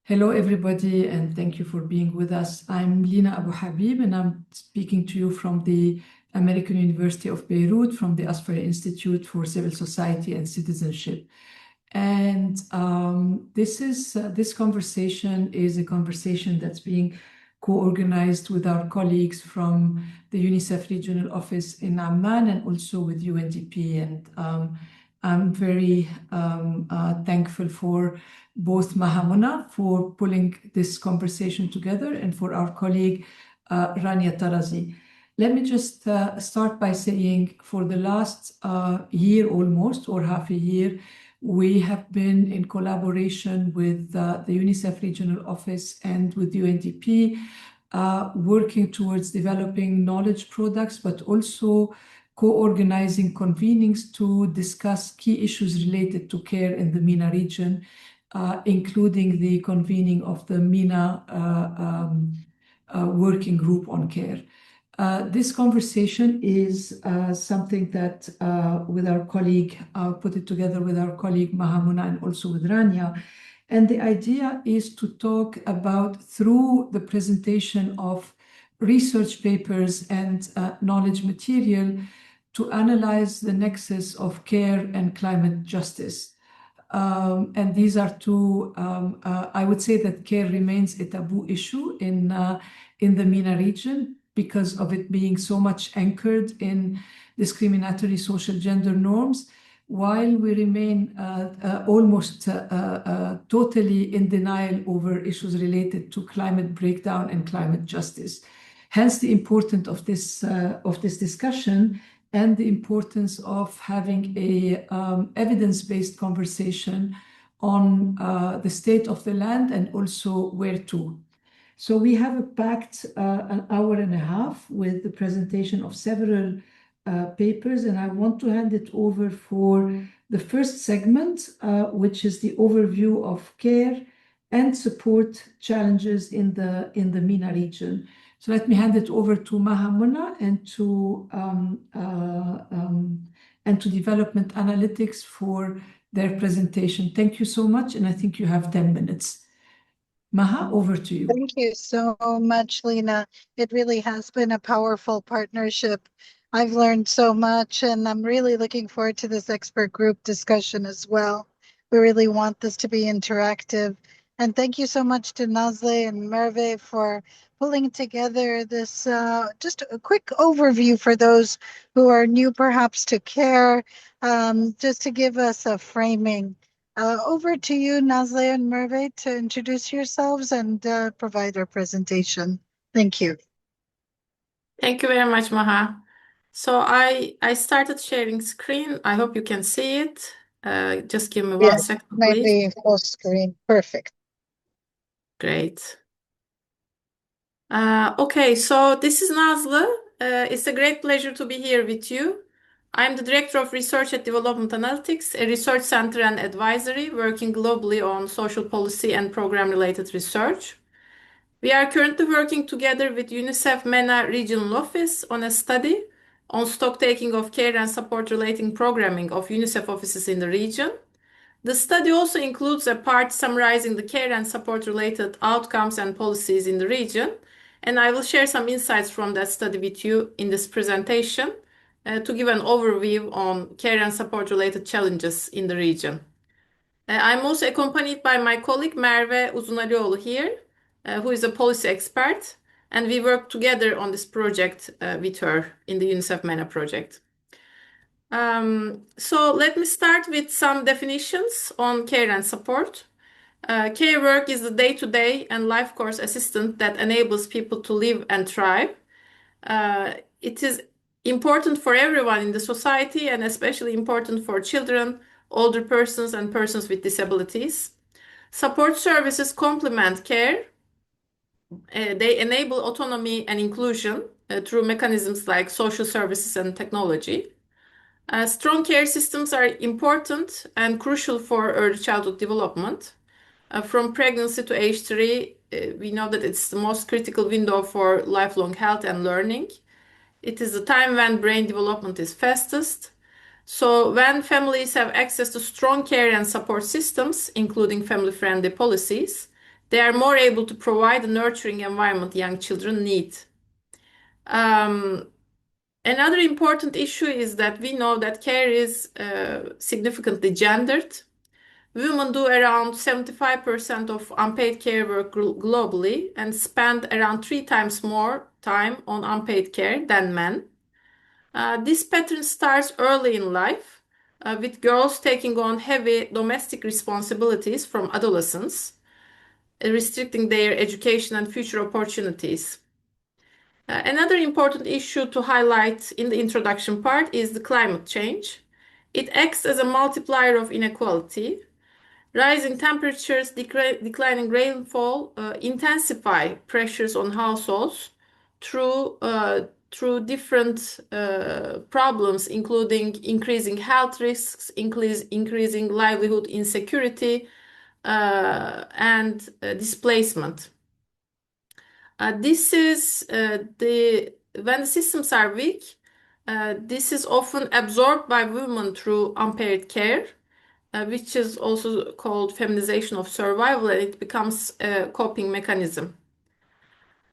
Hello, everybody, and thank you for being with us. I'm Lina Abu Habib, and I'm speaking to you from the American University of Beirut, from the Asfari Institute for Civil Society and Citizenship. And this conversation is a conversation that's being co-organized with our colleagues from the UNICEF Regional Office in Amman and also with UNDP. And I'm very thankful for both Mahamuna for pulling this conversation together and for our colleague Rania Tarazi. Let me just start by saying for the last year almost, or half a year, we have been in collaboration with the UNICEF Regional Office and with UNDP, working towards developing knowledge products, but also co-organizing convenings to discuss key issues related to care in the MENA region, including the convening of the MENA working group on care. This conversation is something that with our colleague, put it together with our colleague Mahamuna and also with Rania. And the idea is to talk about, through the presentation of research papers and knowledge material, to analyze the nexus of care and climate justice. And these are two, I would say that care remains a taboo issue in the MENA region because of it being so much anchored in discriminatory social gender norms, while we remain almost totally in denial over issues related to climate breakdown and climate justice. Hence the importance of this discussion and the importance of having a evidence-based conversation on the state of the land and also where to. So we have a packed an hour and a half with the presentation of several papers, and I want to hand it over for the first segment, which is the overview of care and support challenges in the MENA region. So let me hand it over to Mahamuna and to development analytics for their presentation. Thank you so much, and I think you have 10 minutes. Maha, over to you. Thank you so much, Lina. It really has been a powerful partnership. I've learned so much, and I'm really looking forward to this expert group discussion as well. We really want this to be interactive. And thank you so much to Nazle and Merve for pulling together this just a quick overview for those who are new perhaps to care, just to give us a framing. Over to you, Nazle and Merve, to introduce yourselves and provide our presentation. Thank you. Thank you very much, Maha. So I started sharing screen. I hope you can see it. Just give me one second, please. Maybe full screen. Perfect. Great. Okay, so this is Nazlı. It's a great pleasure to be here with you. I'm the Director of Research at Development Analytics, a research center and advisory working globally on social policy and program-related research. We are currently working together with UNICEF MENA Regional Office on a study on stocktaking of care and support relating programming of UNICEF offices in the region. The study also includes a part summarizing the care and support related outcomes and policies in the region, and I will share some insights from that study with you in this presentation to give an overview on care and support related challenges in the region. I'm also accompanied by my colleague Merve Uzunalioğlu here, who is a policy expert, and we work together on this project with her in the UNICEF MENA project. So let me start with some definitions on care and support. Care work is the day-to-day and life course assistant that enables people to live and thrive. It is important for everyone in the society and especially important for children, older persons, and persons with disabilities. Support services complement care. They enable autonomy and inclusion through mechanisms like social services and technology. Strong care systems are important and crucial for early childhood development. From pregnancy to age 3, we know that it's the most critical window for lifelong health and learning. It is the time when brain development is fastest. So when families have access to strong care and support systems, including family-friendly policies, they are more able to provide the nurturing environment young children need. Another important issue is that we know that care is significantly gendered. Women do around 75% of unpaid care work globally and spend around 3 times more time on unpaid care than men. This pattern starts early in life, with girls taking on heavy domestic responsibilities from adolescence, restricting their education and future opportunities. Another important issue to highlight in the introduction part is the climate change. It acts as a multiplier of inequality. Rising temperatures, declining rainfall intensify pressures on households through different problems, including increasing health risks, increasing livelihood insecurity, and displacement. This is when the systems are weak, this is often absorbed by women through unpaid care, which is also called feminization of survival, and it becomes a coping mechanism.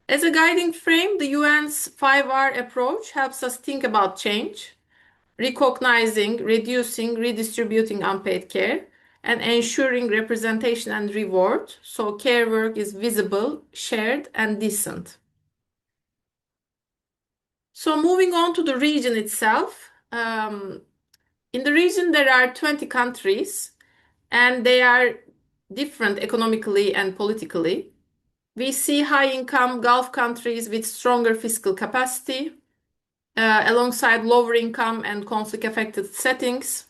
As a guiding frame, the UN's 5R approach helps us think about change, recognizing, reducing, redistributing unpaid care, and ensuring representation and reward, so care work is visible, shared, and decent. So moving on to the region itself, in the region there are 20 countries, and they are different economically and politically. We see high-income Gulf countries with stronger fiscal capacity, alongside lower income and conflict-affected settings,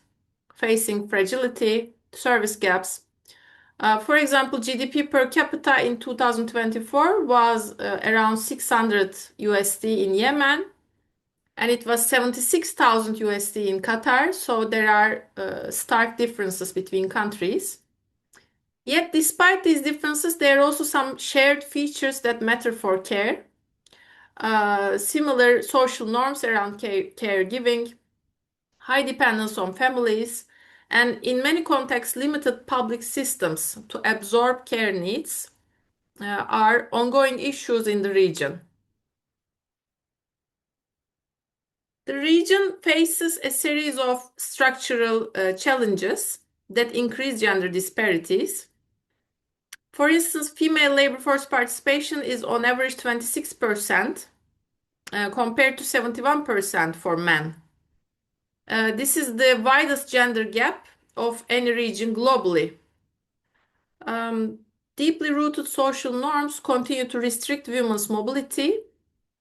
facing fragility, service gaps. For example, GDP per capita in 2024 was around 600 USD in Yemen, and it was 76,000 USD in Qatar, so there are stark differences between countries. Yet, despite these differences, there are also some shared features that matter for care. Similar social norms around caregiving, high dependence on families, and in many contexts, limited public systems to absorb care needs are ongoing issues in the region. The region faces a series of structural challenges that increase gender disparities. For instance, female labor force participation is on average 26%, compared to 71% for men. This is the widest gender gap of any region globally. Deeply rooted social norms continue to restrict women's mobility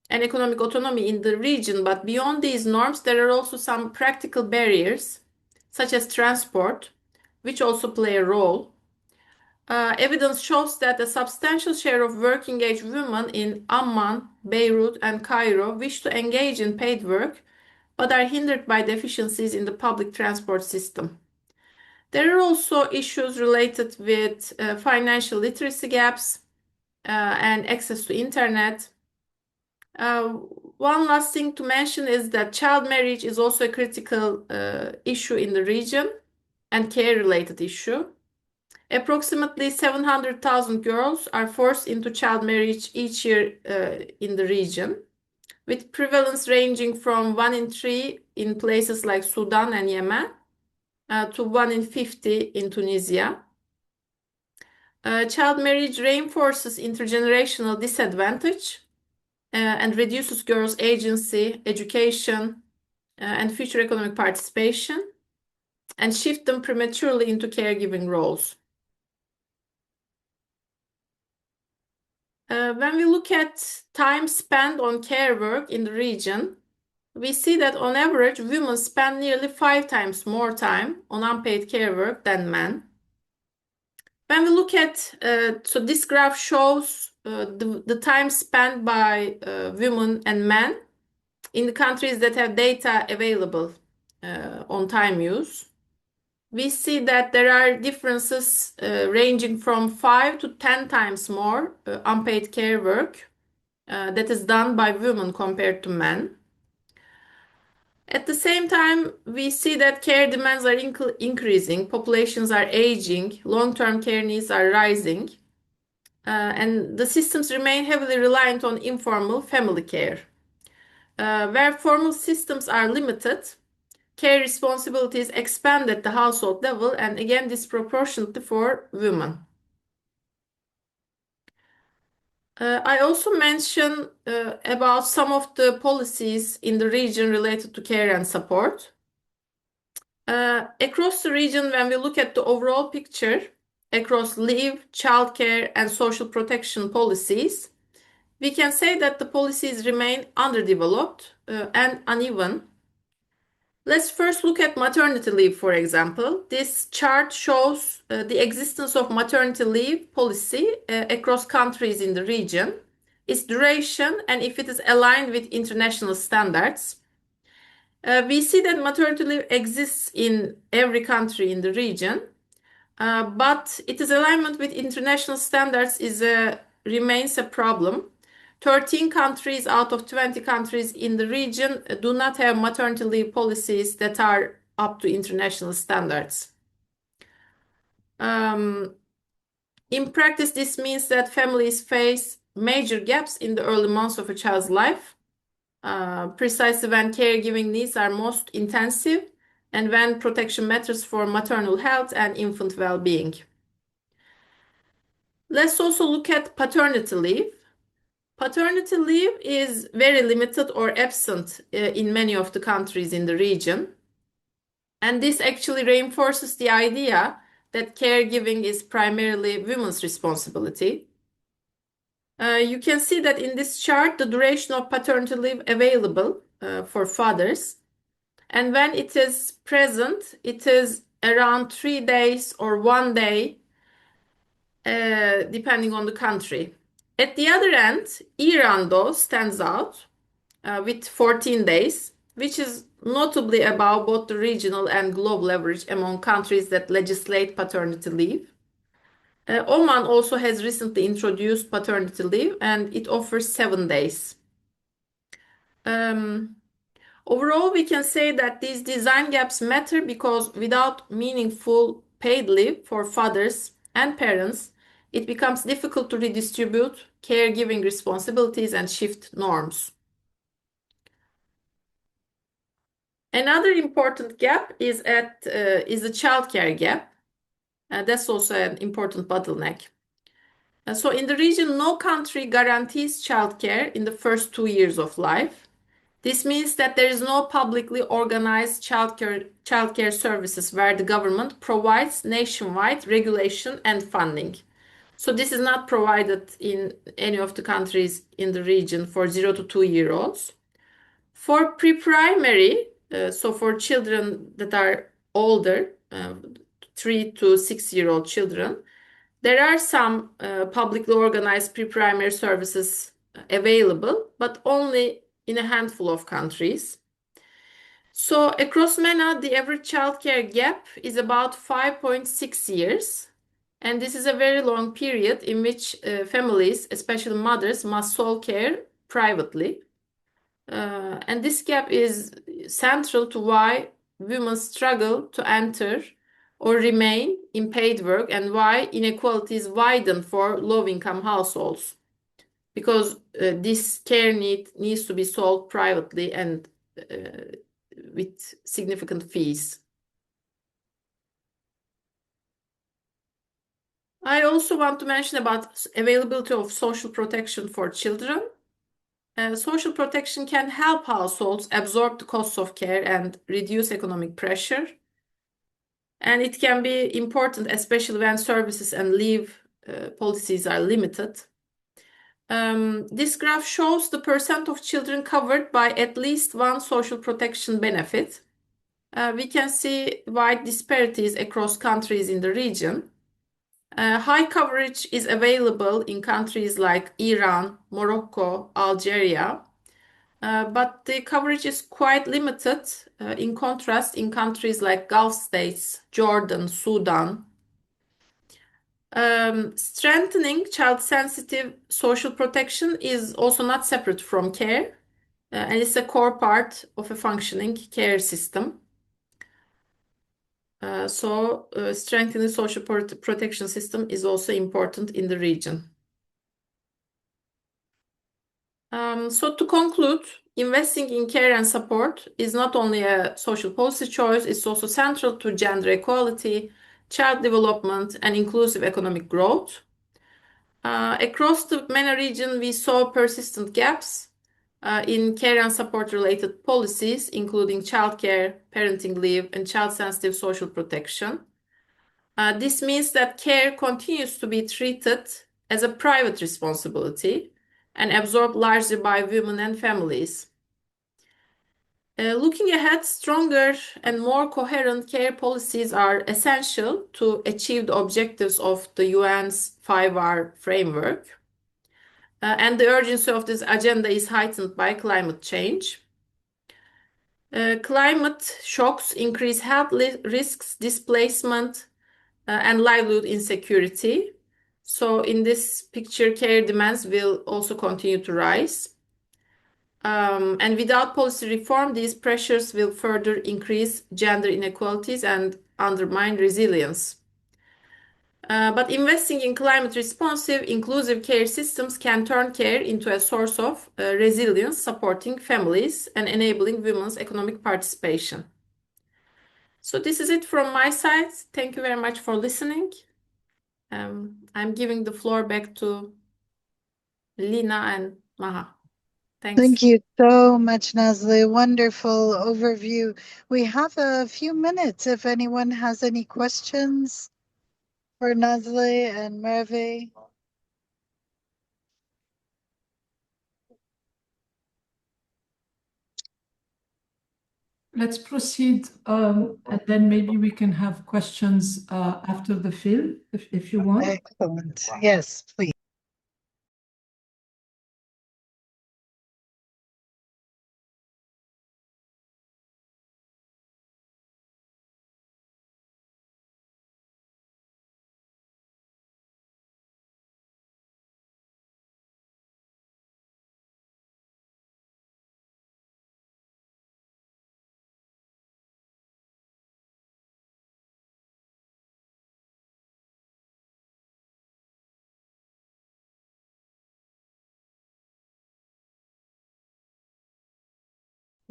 and economic autonomy in the region, but beyond these norms, there are also some practical barriers, such as transport, which also play a role. Evidence shows that a substantial share of working-age women in Amman, Beirut, and Cairo wish to engage in paid work, but are hindered by deficiencies in the public transport system. There are also issues related with financial literacy gaps and access to internet. One last thing to mention is that child marriage is also a critical issue in the region and care-related issue. Approximately 700,000 girls are forced into child marriage each year in the region, with prevalence ranging from 1 in 3 in places like Sudan and Yemen to 1 in 50 in Tunisia. Child marriage reinforces intergenerational disadvantage and reduces girls' agency, education, and future economic participation, and shift them prematurely into caregiving roles. When we look at time spent on care work in the region, we see that on average, women spend nearly 5 times more time on unpaid care work than men. When we look at, so this graph shows the time spent by women and men in the countries that have data available on time use. We see that there are differences ranging from 5 to 10 times more unpaid care work that is done by women compared to men. At the same time, we see that care demands are increasing, populations are aging, long-term care needs are rising. and the systems remain heavily reliant on informal family care. Where formal systems are limited, care responsibilities expand at the household level and again disproportionately for women. I also mentioned about some of the policies in the region related to care and support. Across the region, when we look at the overall picture, across leave, childcare, and social protection policies, we can say that the policies remain underdeveloped and uneven. Let's first look at maternity leave, for example. This chart shows the existence of maternity leave policy across countries in the region, its duration, and if it is aligned with international standards. We see that maternity leave exists in every country in the region, but its alignment with international standards remains a problem. 13 countries out of 20 countries in the region do not have maternity leave policies that are up to international standards. In practice, this means that families face major gaps in the early months of a child's life, precisely when caregiving needs are most intensive and when protection matters for maternal health and infant well-being. Let's also look at paternity leave. Paternity leave is very limited or absent in many of the countries in the region. And this actually reinforces the idea that caregiving is primarily women's responsibility. You can see that in this chart, the duration of paternity leave available for fathers. And when it is present, it is around 3 days or 1 day, depending on the country. At the other end, Iran, though, stands out with 14 days, which is notably above both the regional and global average among countries that legislate paternity leave. Oman also has recently introduced paternity leave and it offers 7 days. Overall, we can say that these design gaps matter because without meaningful paid leave for fathers and parents, it becomes difficult to redistribute caregiving responsibilities and shift norms. Another important gap is the childcare gap. That's also an important bottleneck. So in the region, no country guarantees childcare in the first 2 years of life. This means that there is no publicly organized childcare services where the government provides nationwide regulation and funding. So this is not provided in any of the countries in the region for 0 to 2-year-olds. For pre-primary, so for children that are older, 3 to 6-year-old children, there are some publicly organized pre-primary services available, but only in a handful of countries. So across MENA, the average childcare gap is about 5.6 years. And this is a very long period in which families, especially mothers, must sole care privately. And this gap is central to why women struggle to enter or remain in paid work and why inequalities widen for low-income households. Because this care needs to be solved privately and with significant fees. I also want to mention about availability of social protection for children. Social protection can help households absorb the costs of care and reduce economic pressure. And it can be important, especially when services and leave policies are limited. This graph shows the percent of children covered by at least one social protection benefit. We can see wide disparities across countries in the region. High coverage is available in countries like Iran, Morocco, Algeria, but the coverage is quite limited in contrast in countries like Gulf states, Jordan, Sudan. Strengthening child-sensitive social protection is also not separate from care, and it's a core part of a functioning care system. So strengthening social protection system is also important in the region. So to conclude, investing in care and support is not only a social policy choice, it's also central to gender equality, child development, and inclusive economic growth. Across the MENA region, we saw persistent gaps in care and support related policies, including childcare, parenting leave, and child-sensitive social protection. This means that care continues to be treated as a private responsibility and absorbed largely by women and families. Looking ahead, stronger and more coherent care policies are essential to achieve the objectives of the UN's 5R framework. And the urgency of this agenda is heightened by climate change. Climate shocks increase health risks, displacement, and livelihood insecurity. So in this picture, care demands will also continue to rise. And without policy reform, these pressures will further increase gender inequalities and undermine resilience. But investing in climate responsive, inclusive care systems can turn care into a source of resilience, supporting families and enabling women's economic participation. So this is it from my side. Thank you very much for listening. I'm giving the floor back to Lina and Maha. Thanks. Thank you so much, Nazlı. Wonderful overview. We have a few minutes if anyone has any questions for Nazlı and Merve. Let's proceed, and then maybe we can have questions after the film, if you want. Excellent. Yes, please.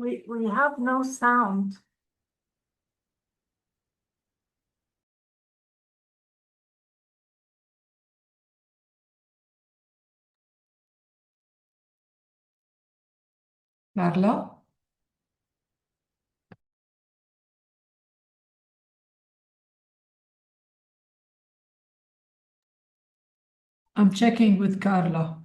We have no sound. Carla? I'm checking with Carla.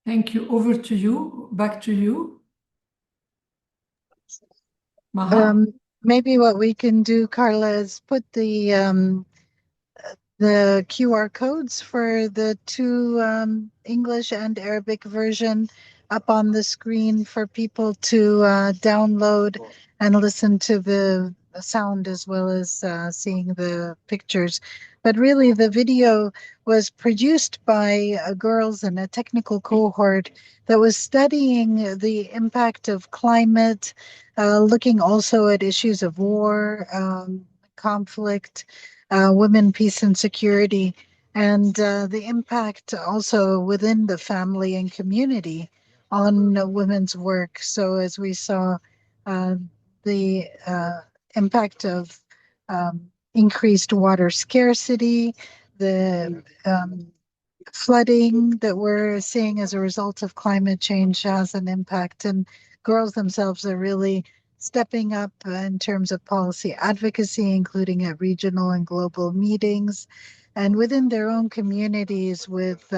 Thank you. Over to you. Back to you. Maha? Maybe what we can do, Carla, is put the QR codes for the two English and Arabic version up on the screen for people to download and listen to the sound as well as seeing the pictures. But really, the video was produced by girls in a technical cohort that was studying the impact of climate, looking also at issues of war, conflict, women, peace, and security, and the impact also within the family and community on women's work. So, as we saw, the impact of increased water scarcity, the flooding that we're seeing as a result of climate change has an impact, and girls themselves are really stepping up in terms of policy advocacy, including at regional and global meetings, and within their own communities with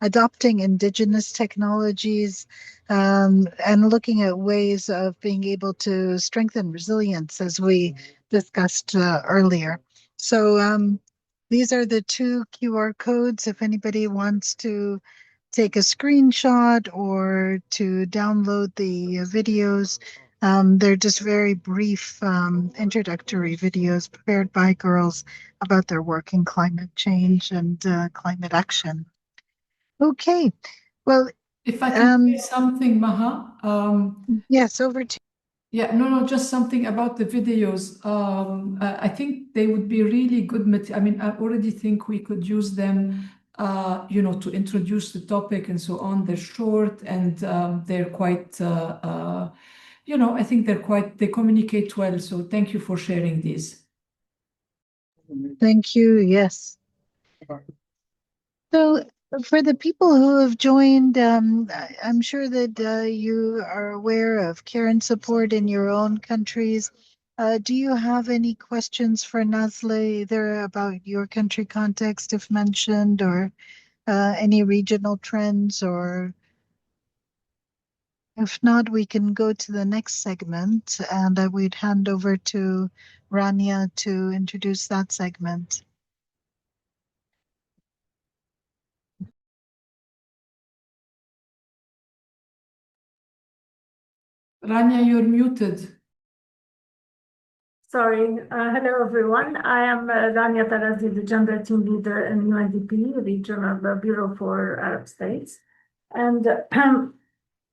adopting indigenous technologies, and looking at ways of being able to strengthen resilience, as we discussed earlier. So these are the two QR codes if anybody wants to take a screenshot or to download the videos. They're just very brief introductory videos prepared by girls about their work in climate change and climate action. Okay, well, If I can say something, Maha, yes, over to yeah, no, just something about the videos. I think they would be really good. I mean, I already think we could use them, to introduce the topic and so on. They're short and they're quite, I think they communicate well. So thank you for sharing these. Thank you. Yes. So, for the people who have joined, I'm sure that you are aware of care and support in your own countries. Do you have any questions for Nazla, either about your country context, if mentioned, or any regional trends? Or if not, we can go to the next segment, and I would hand over to Rania to introduce that segment. Rania, you're muted. Sorry. Hello, everyone. I am Rania Tarazi, the gender team leader in UNDP, Regional Bureau for Arab States. And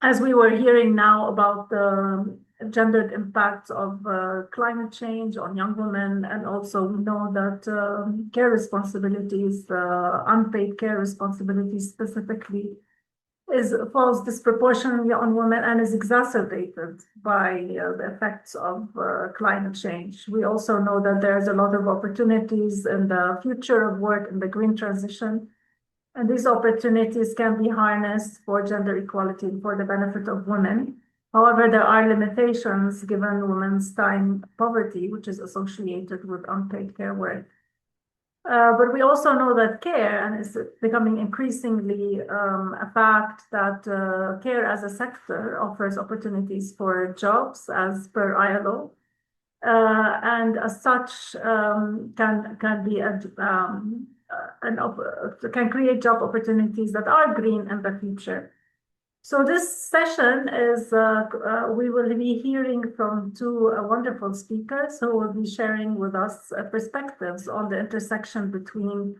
as we were hearing now about the gendered impacts of climate change on young women, and also we know that care responsibilities, unpaid care responsibilities specifically, falls disproportionately on women and is exacerbated by the effects of climate change. We also know that there's a lot of opportunities in the future of work in the green transition, and these opportunities can be harnessed for gender equality and for the benefit of women. However, there are limitations given women's time poverty, which is associated with unpaid care work. But we also know that care, and it's becoming increasingly a fact, that care as a sector offers opportunities for jobs as per ILO, and as such can create job opportunities that are green in the future. So this session is, we will be hearing from two wonderful speakers who will be sharing with us perspectives on the intersection between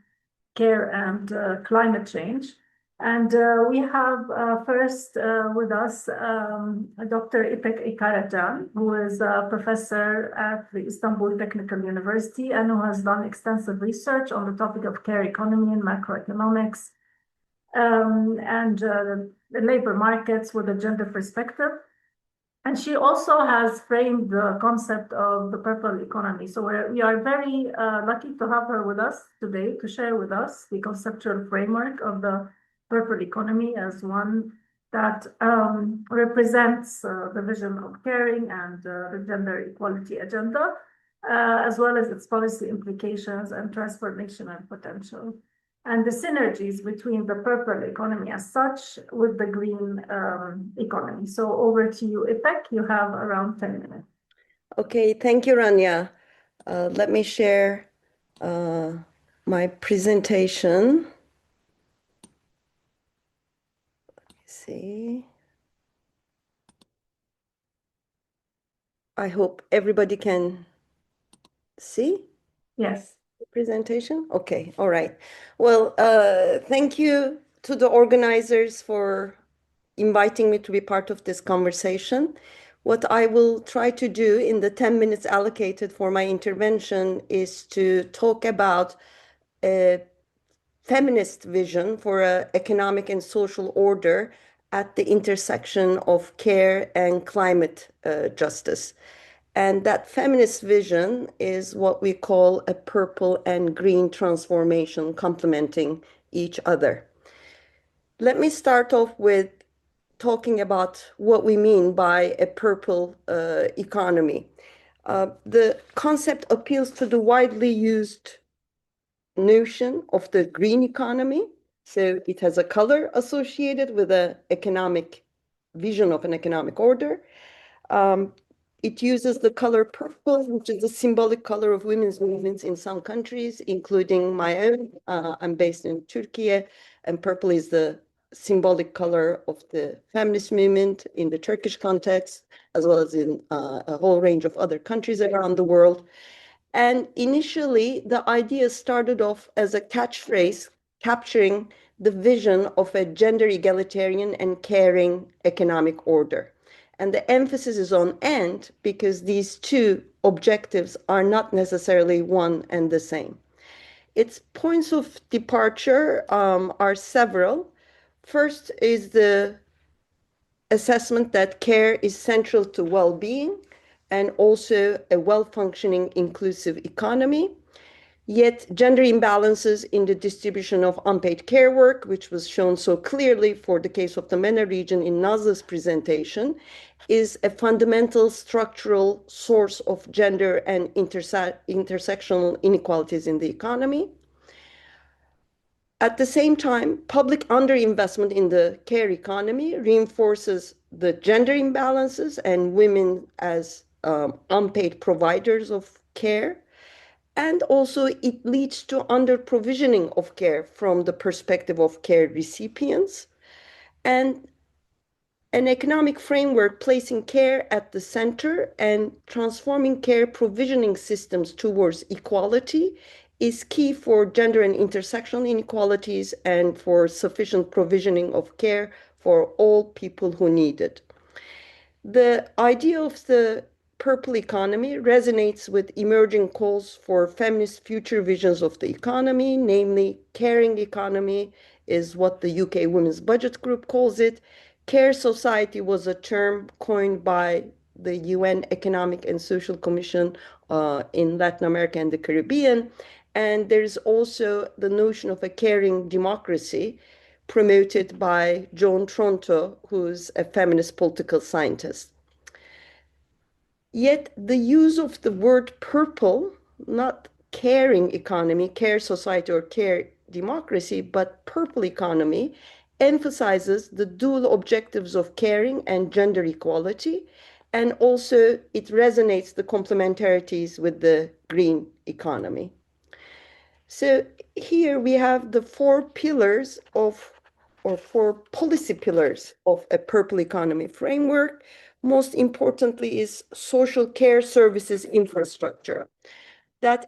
care and climate change. And we have first with us Dr. İpek Ekaracan, who is a professor at the Istanbul Technical University and who has done extensive research on the topic of care economy and macroeconomics, and the labor markets with a gender perspective. And she also has framed the concept of the purple economy. So we are very lucky to have her with us today to share with us the conceptual framework of the purple economy as one that represents the vision of caring and the gender equality agenda, as well as its policy implications and transformational potential, and the synergies between the purple economy as such with the green economy. So over to you, İpek. You have around 10 minutes. Okay, thank you, Rania. Let me share my presentation. Let's see. I hope everybody can see. Yes. The presentation? Okay, all right. Well, thank you to the organizers for inviting me to be part of this conversation. What I will try to do in the 10 minutes allocated for my intervention is to talk about a feminist vision for an economic and social order at the intersection of care and climate justice. And that feminist vision is what we call a purple and green transformation complementing each other. Let me start off with talking about what we mean by a purple economy. The concept appeals to the widely used notion of the green economy. So it has a color associated with an economic vision of an economic order. It uses the color purple, which is the symbolic color of women's movements in some countries, including my own. I'm based in Turkey, and purple is the symbolic color of the feminist movement in the Turkish context, as well as in a whole range of other countries around the world. And initially, the idea started off as a catchphrase capturing the vision of a gender egalitarian and caring economic order. And the emphasis is on "and" because these two objectives are not necessarily one and the same. Its points of departure are several. First is the assessment that care is central to well-being and also a well-functioning inclusive economy. Yet gender imbalances in the distribution of unpaid care work, which was shown so clearly for the case of the MENA region in Nazlı's presentation, is a fundamental structural source of gender and intersectional inequalities in the economy. At the same time, public underinvestment in the care economy reinforces the gender imbalances and women as unpaid providers of care. And also it leads to under-provisioning of care from the perspective of care recipients. And an economic framework placing care at the center and transforming care provisioning systems towards equality is key for gender and intersectional inequalities and for sufficient provisioning of care for all people who need it. The idea of the purple economy resonates with emerging calls for feminist future visions of the economy, namely caring economy is what the UK Women's Budget Group calls it. Care society was a term coined by the UN Economic and Social Commission in Latin America and the Caribbean. And there's also the notion of a caring democracy promoted by Joan Tronto, who's a feminist political scientist. Yet the use of the word purple, not caring economy, care society, or care democracy, but purple economy, emphasizes the dual objectives of caring and gender equality, and also it resonates the complementarities with the green economy. So here we have the four pillars of, or four policy pillars of a purple economy framework. Most importantly is social care services infrastructure. That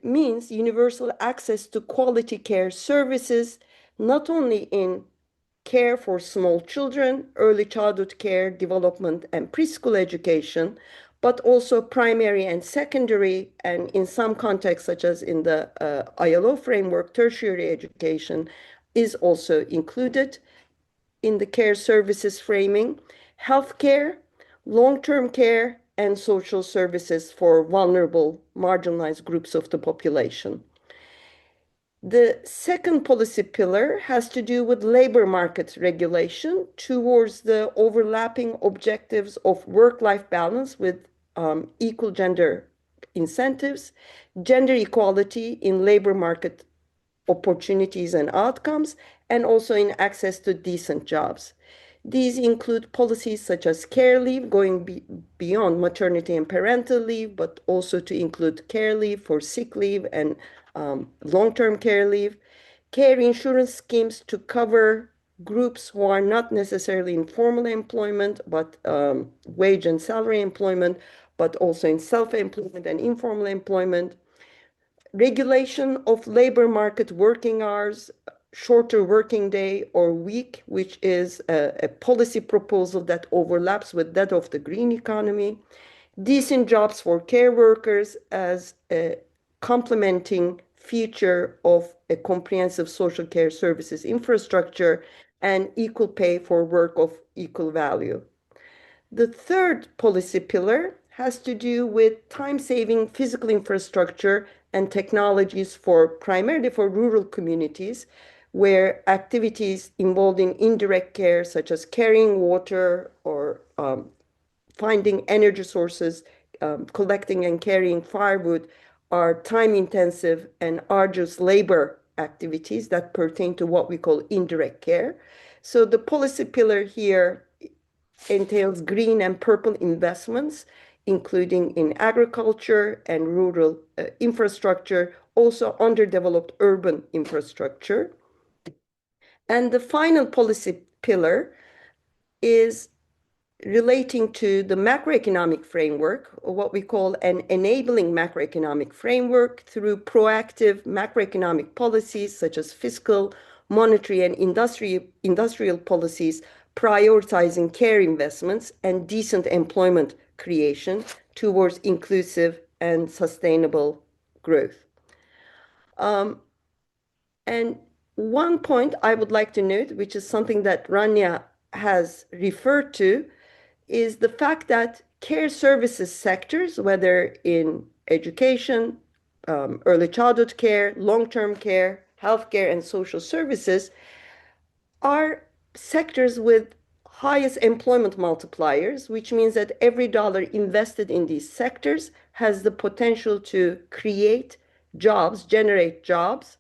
means universal access to quality care services, not only in care for small children, early childhood care, development, and preschool education, but also primary and secondary, and in some contexts, such as in the ILO framework, tertiary education is also included in the care services framing, healthcare, long-term care, and social services for vulnerable, marginalized groups of the population. The second policy pillar has to do with labor market regulation towards the overlapping objectives of work-life balance with equal gender incentives, gender equality in labor market opportunities and outcomes, and also in access to decent jobs. These include policies such as care leave, going beyond maternity and parental leave, but also to include care leave for sick leave and long-term care leave, care insurance schemes to cover groups who are not necessarily in formal employment, but wage and salary employment, but also in self-employment and informal employment, regulation of labor market working hours, shorter working day or week, which is a policy proposal that overlaps with that of the green economy. Decent jobs for care workers as a complementing feature of a comprehensive social care services infrastructure, and equal pay for work of equal value. The third policy pillar has to do with time-saving physical infrastructure and technologies primarily for rural communities, where activities involving indirect care, such as carrying water or finding energy sources, collecting and carrying firewood, are time-intensive and arduous labor activities that pertain to what we call indirect care. So the policy pillar here entails green and purple investments, including in agriculture and rural infrastructure, also underdeveloped urban infrastructure. And the final policy pillar is relating to the macroeconomic framework, or what we call an enabling macroeconomic framework, through proactive macroeconomic policies such as fiscal, monetary, and industrial policies, prioritizing care investments and decent employment creation towards inclusive and sustainable growth. And one point I would like to note, which is something that Rania has referred to, is the fact that care services sectors, whether in education, early childhood care, long-term care, healthcare, and social services, are sectors with highest employment multipliers, which means that every dollar invested in these sectors has the potential to create jobs, generate jobs,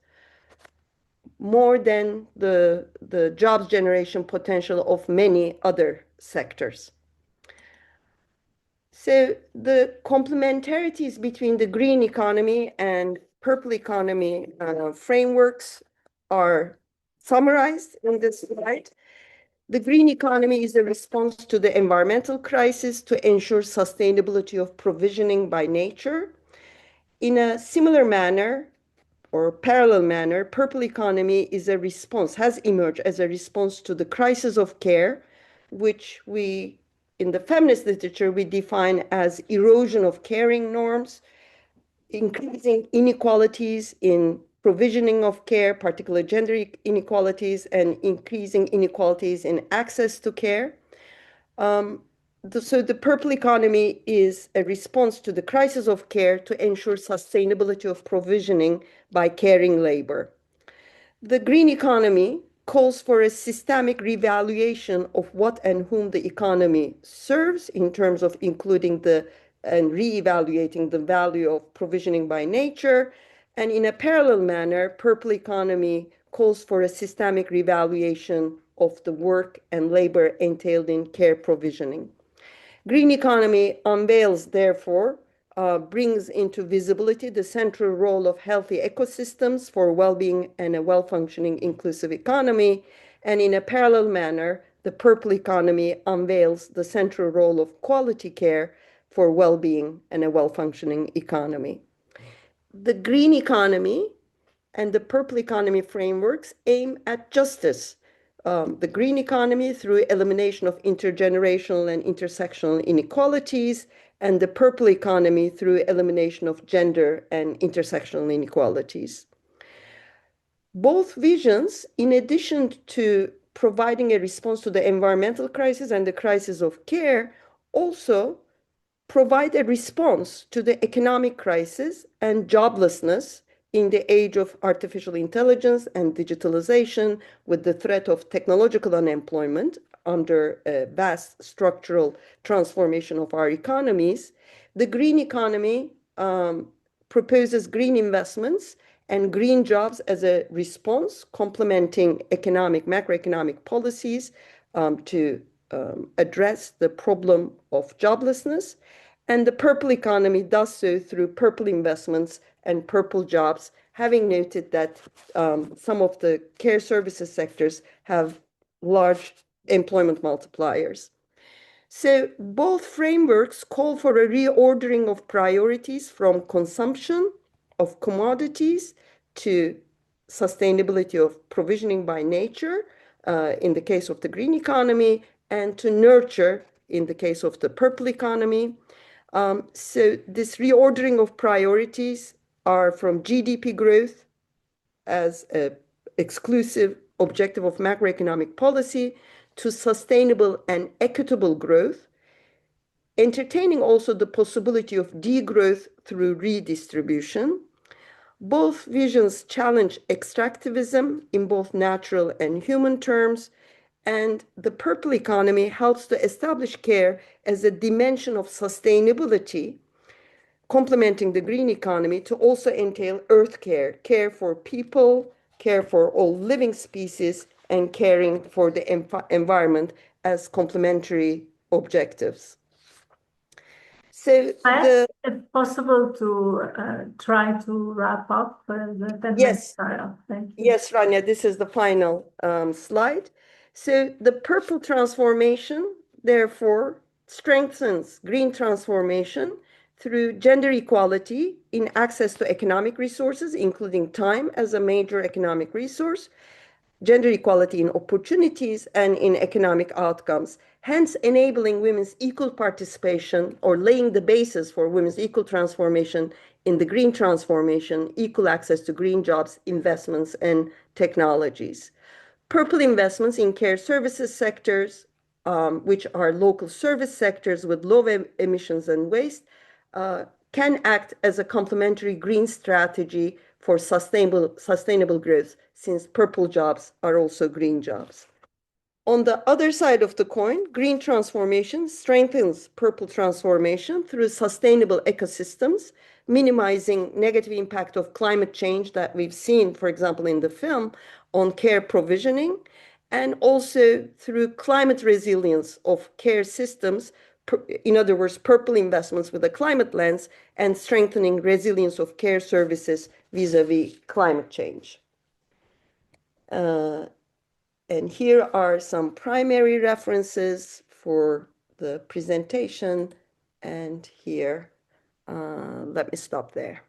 more than the jobs generation potential of many other sectors. So the complementarities between the green economy and purple economy frameworks are summarized in this slide. The green economy is a response to the environmental crisis to ensure sustainability of provisioning by nature. In a similar manner, or parallel manner, purple economy has emerged as a response to the crisis of care, which in the feminist literature, we define as erosion of caring norms, increasing inequalities in provisioning of care, particularly gender inequalities, and increasing inequalities in access to care. So the purple economy is a response to the crisis of care to ensure sustainability of provisioning by caring labor. The green economy calls for a systemic revaluation of what and whom the economy serves in terms of including and reevaluating the value of provisioning by nature. And in a parallel manner, purple economy calls for a systemic revaluation of the work and labor entailed in care provisioning. Green economy unveils, therefore, brings into visibility the central role of healthy ecosystems for well-being and a well-functioning inclusive economy. And in a parallel manner, the purple economy unveils the central role of quality care for well-being and a well-functioning economy. The green economy and the purple economy frameworks aim at justice. The green economy through elimination of intergenerational and intersectional inequalities, and the purple economy through elimination of gender and intersectional inequalities. Both visions, in addition to providing a response to the environmental crisis and the crisis of care, also provide a response to the economic crisis and joblessness in the age of artificial intelligence and digitalization, with the threat of technological unemployment under a vast structural transformation of our economies. The green economy proposes green investments and green jobs as a response, complementing macroeconomic policies to address the problem of joblessness. And the purple economy does so through purple investments and purple jobs, having noted that some of the care services sectors have large employment multipliers. So both frameworks call for a reordering of priorities from consumption of commodities to sustainability of provisioning by nature in the case of the green economy, and to nurture in the case of the purple economy. So this reordering of priorities are from GDP growth as an exclusive objective of macroeconomic policy to sustainable and equitable growth, entertaining also the possibility of degrowth through redistribution. Both visions challenge extractivism in both natural and human terms, and the purple economy helps to establish care as a dimension of sustainability, complementing the green economy to also entail earth care, care for people, care for all living species, and caring for the environment as complementary objectives. So if possible, to try to wrap up the 10 yes, minutes. Thank you. yes, Rania, this is the final slide. So the purple transformation, therefore, strengthens green transformation through gender equality in access to economic resources, including time as a major economic resource, gender equality in opportunities and in economic outcomes, hence enabling women's equal participation or laying the basis for women's equal transformation in the green transformation, equal access to green jobs, investments, and technologies. Purple investments in care services sectors, which are local service sectors with low emissions and waste, can act as a complementary green strategy for sustainable growth, since purple jobs are also green jobs. On the other side of the coin, green transformation strengthens purple transformation through sustainable ecosystems, minimizing negative impact of climate change that we've seen, for example, in the film, on care provisioning, and also through climate resilience of care systems, in other words, purple investments with a climate lens, and strengthening resilience of care services vis-a-vis climate change. And here are some primary references for the presentation. And here, let me stop there.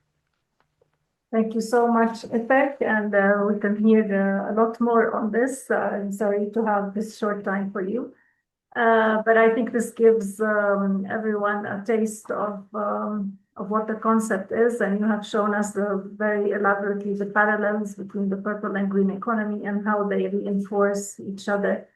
Thank you so much, Ipek, and we can hear a lot more on this. I'm sorry to have this short time for you. But I think this gives everyone a taste of what the concept is, and you have shown us very elaborately the parallels between the purple and green economy and how they reinforce each other.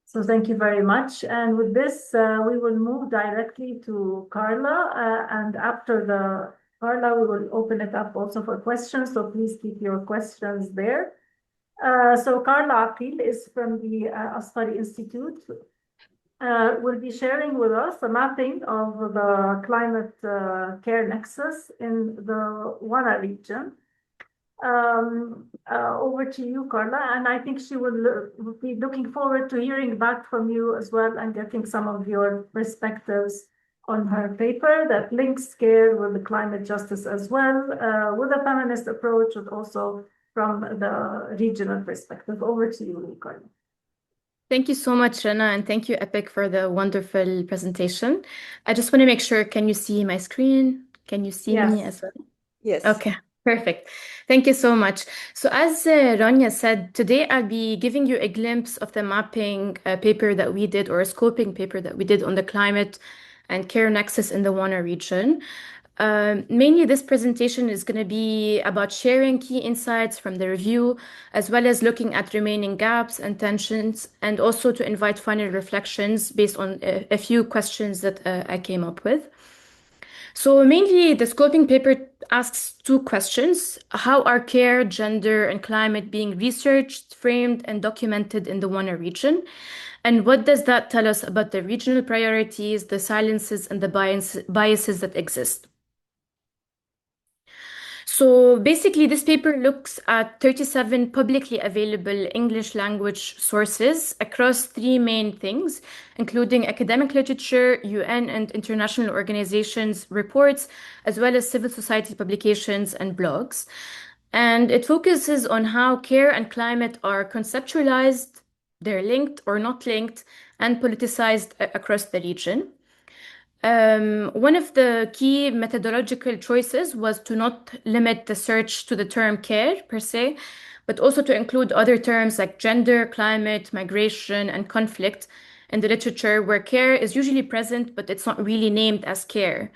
So thank you very much. And with this, we will move directly to Carla, and after Carla, we will open it up also for questions. So please keep your questions there. So Carla Aqil is from the Asfari Institute. Will be sharing with us a mapping of the climate care nexus in the WANA region. Over to you, Carla, and I think she will be looking forward to hearing back from you as well and getting some of your perspectives on her paper that links care with the climate justice as well, with a feminist approach, but also from the regional perspective. Over to you, Carla. Thank you so much, Rana, and thank you, Ipek, for the wonderful presentation. I just want to make sure, can you see my screen? Can you see me as well? Yes. Okay, perfect. Thank you so much. So as Rania said, today I'll be giving you a glimpse of the mapping paper that we did, or a scoping paper that we did on the climate and care nexus in the WANA region. Mainly this presentation is going to be about sharing key insights from the review, as well as looking at remaining gaps and tensions, and also to invite final reflections based on a few questions that I came up with. So mainly the scoping paper asks two questions. How are care, gender, and climate being researched, framed, and documented in the WANA region? And what does that tell us about the regional priorities, the silences, and the biases that exist? So basically, this paper looks at 37 publicly available English language sources across three main things, including academic literature, UN and international organizations reports, as well as civil society publications and blogs. And it focuses on how care and climate are conceptualized, they're linked or not linked, and politicized across the region. One of the key methodological choices was to not limit the search to the term care per se, but also to include other terms like gender, climate, migration, and conflict in the literature where care is usually present, but it's not really named as care.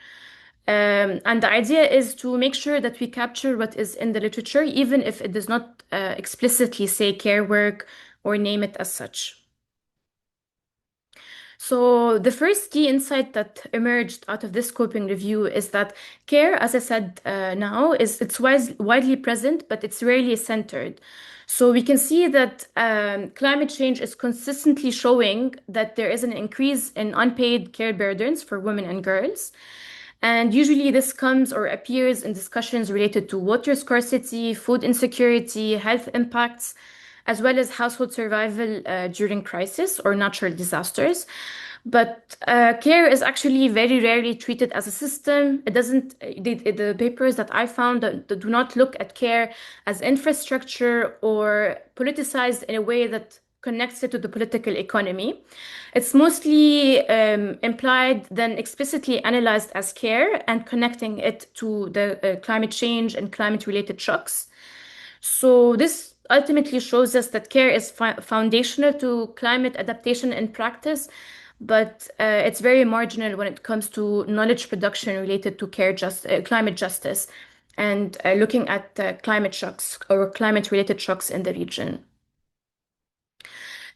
And the idea is to make sure that we capture what is in the literature, even if it does not explicitly say care work or name it as such. So the first key insight that emerged out of this scoping review is that care, as I said now, it's widely present, but it's rarely centered. So we can see that climate change is consistently showing that there is an increase in unpaid care burdens for women and girls. And usually this comes or appears in discussions related to water scarcity, food insecurity, health impacts, as well as household survival during crisis or natural disasters. But care is actually very rarely treated as a system. It doesn't, the papers that I found that do not look at care as infrastructure or politicized in a way that connects it to the political economy. It's mostly implied, then explicitly analyzed as care and connecting it to the climate change and climate-related shocks. So this ultimately shows us that care is foundational to climate adaptation in practice, but it's very marginal when it comes to knowledge production related to climate justice and looking at climate shocks or climate-related shocks in the region.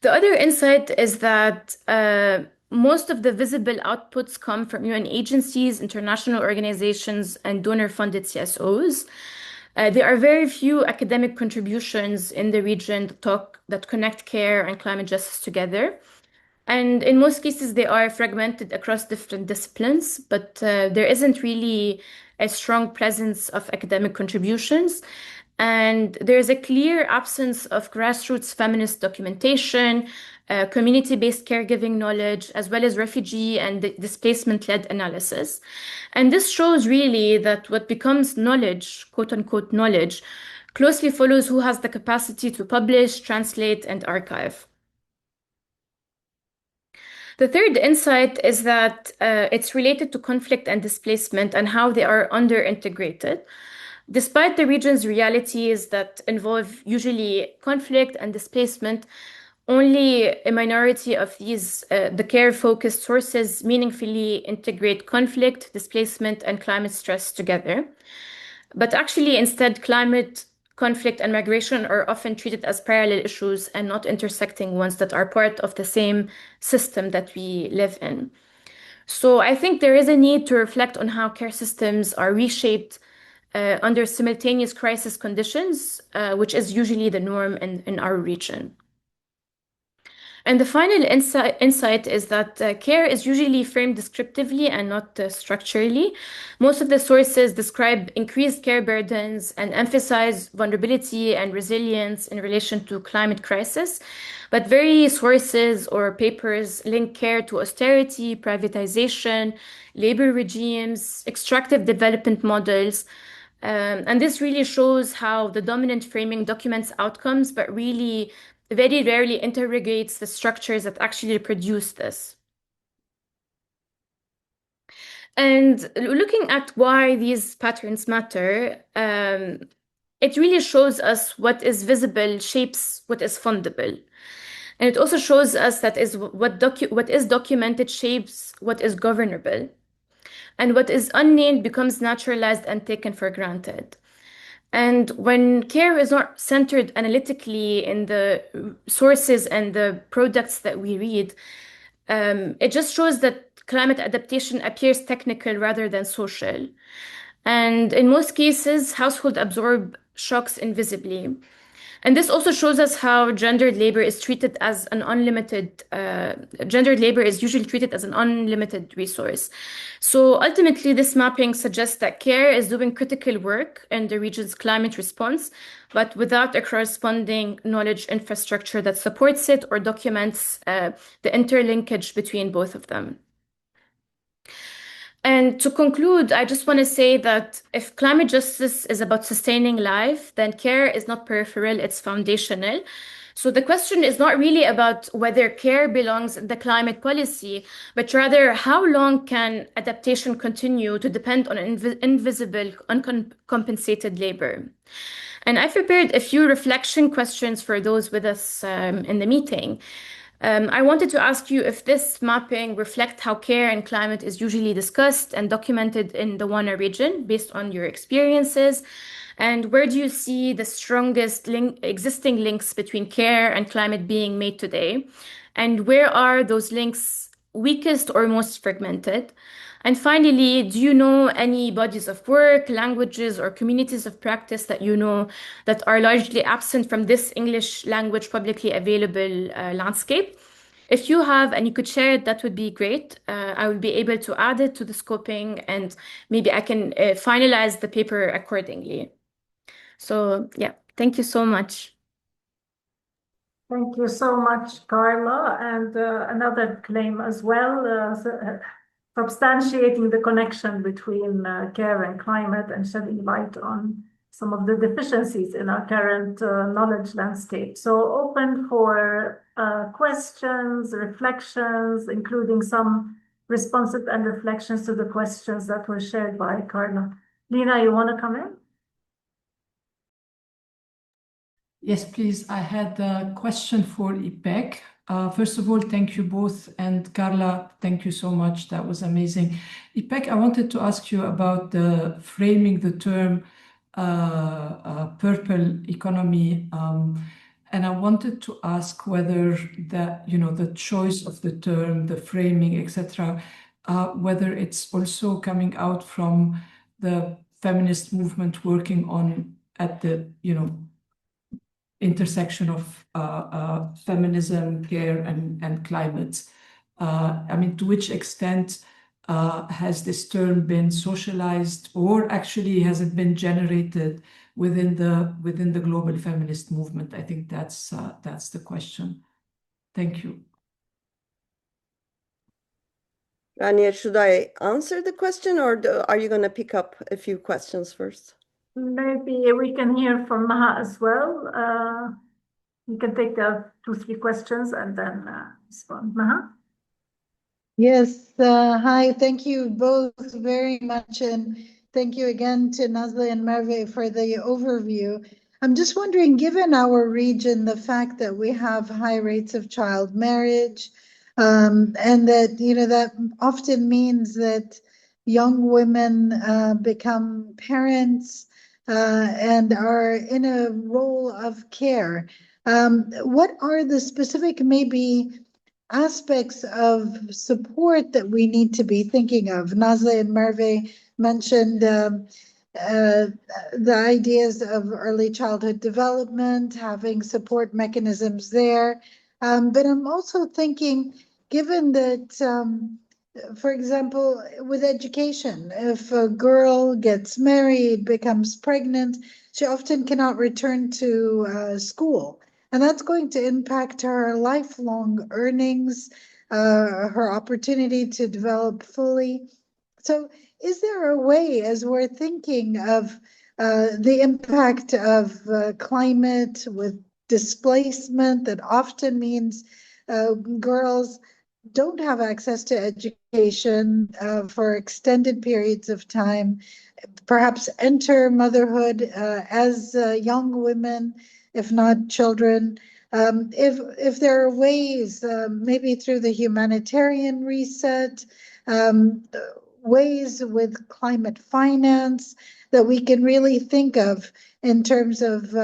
The other insight is that most of the visible outputs come from UN agencies, international organizations, and donor-funded CSOs. There are very few academic contributions in the region that connect care and climate justice together. And in most cases, they are fragmented across different disciplines, but there isn't really a strong presence of academic contributions. And there is a clear absence of grassroots feminist documentation, community-based caregiving knowledge, as well as refugee and displacement-led analysis. And this shows really that what becomes knowledge, quote unquote knowledge, closely follows who has the capacity to publish, translate, and archive. The third insight is that it's related to conflict and displacement and how they are under-integrated. Despite the region's realities that involve usually conflict and displacement, only a minority of these, the care-focused sources meaningfully integrate conflict, displacement, and climate stress together. But actually, instead, climate, conflict, and migration are often treated as parallel issues and not intersecting ones that are part of the same system that we live in. So I think there is a need to reflect on how care systems are reshaped under simultaneous crisis conditions, which is usually the norm in our region. And the final insight is that care is usually framed descriptively and not structurally. Most of the sources describe increased care burdens and emphasize vulnerability and resilience in relation to climate crisis. But very sources or papers link care to austerity, privatization, labor regimes, extractive development models. And this really shows how the dominant framing documents outcomes, but really very rarely interrogates the structures that actually produce this. And looking at why these patterns matter, it really shows us what is visible shapes what is fundable. And it also shows us that what is documented shapes what is governable. And what is unnamed becomes naturalized and taken for granted. And when care is not centered analytically in the sources and the products that we read, it just shows that climate adaptation appears technical rather than social. And in most cases, households absorb shocks invisibly. And this also shows us how gendered labor is treated as an gendered labor is usually treated as an unlimited resource. So ultimately, this mapping suggests that care is doing critical work in the region's climate response, but without a corresponding knowledge infrastructure that supports it or documents the interlinkage between both of them. And to conclude, I just want to say that if climate justice is about sustaining life, then care is not peripheral, it's foundational. So the question is not really about whether care belongs in the climate policy, but rather how long can adaptation continue to depend on invisible, uncompensated labor? And I've prepared a few reflection questions for those with us in the meeting. I wanted to ask you if this mapping reflects how care and climate is usually discussed and documented in the WANA region based on your experiences. And where do you see the strongest existing links between care and climate being made today? And where are those links weakest or most fragmented? And finally, do you know any bodies of work, languages, or communities of practice that you know that are largely absent from this English language publicly available landscape? If you have and you could share it, that would be great. I will be able to add it to the scoping and maybe I can finalize the paper accordingly. So yeah, thank you so much. Thank you so much, Carla. And another claim as well, substantiating the connection between care and climate and shedding light on some of the deficiencies in our current knowledge landscape. So open for questions, reflections, including some responses and reflections to the questions that were shared by Carla. Lina, you want to come in? Yes, please. I had a question for IPEC. First of all, thank you both. And Carla, thank you so much. That was amazing. IPEC, I wanted to ask you about the framing the term purple economy. And I wanted to ask whether that, the choice of the term, the framing, etc., whether it's also coming out from the feminist movement working on at the, intersection of feminism, care, and climate. I mean, to which extent has this term been socialized, or actually has it been generated within the global feminist movement? I think that's the question. Thank you. Rania, should I answer the question, or are you going to pick up a few questions first? Maybe we can hear from Maha as well. You can take the 2-3 questions and then respond. Maha? Yes, hi, thank you both very much. And thank you again to Nazla and Merve for the overview. I'm just wondering, given our region, the fact that we have high rates of child marriage, and that, that often means that young women become parents and are in a role of care. What are the specific, maybe, aspects of support that we need to be thinking of? Nazla and Merve mentioned the ideas of early childhood development, having support mechanisms there. But I'm also thinking, given that, for example, with education, if a girl gets married, becomes pregnant, she often cannot return to school. And that's going to impact her lifelong earnings, her opportunity to develop fully. So is there a way, as we're thinking of the impact of climate with displacement, that often means girls don't have access to education for extended periods of time, perhaps enter motherhood as young women, if not children. If there are ways, maybe through the humanitarian reset, ways with climate finance that we can really think of in terms of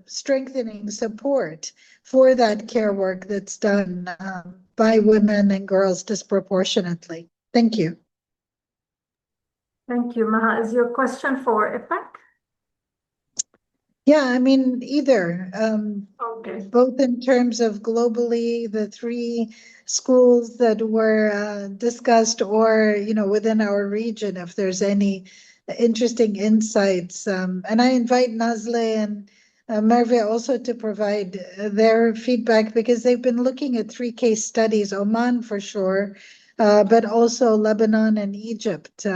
strengthening support for that care work that's done by women and girls disproportionately. Thank you. Thank you, Maha. Is your question for IPEC? Yeah, I mean, either. Okay. Both in terms of globally, the 3 schools that were discussed, or, within our region, if there's any interesting insights. And I invite Nazle and Merve also to provide their feedback, because they've been looking at 3 case studies, Oman for sure, but also Lebanon and Egypt.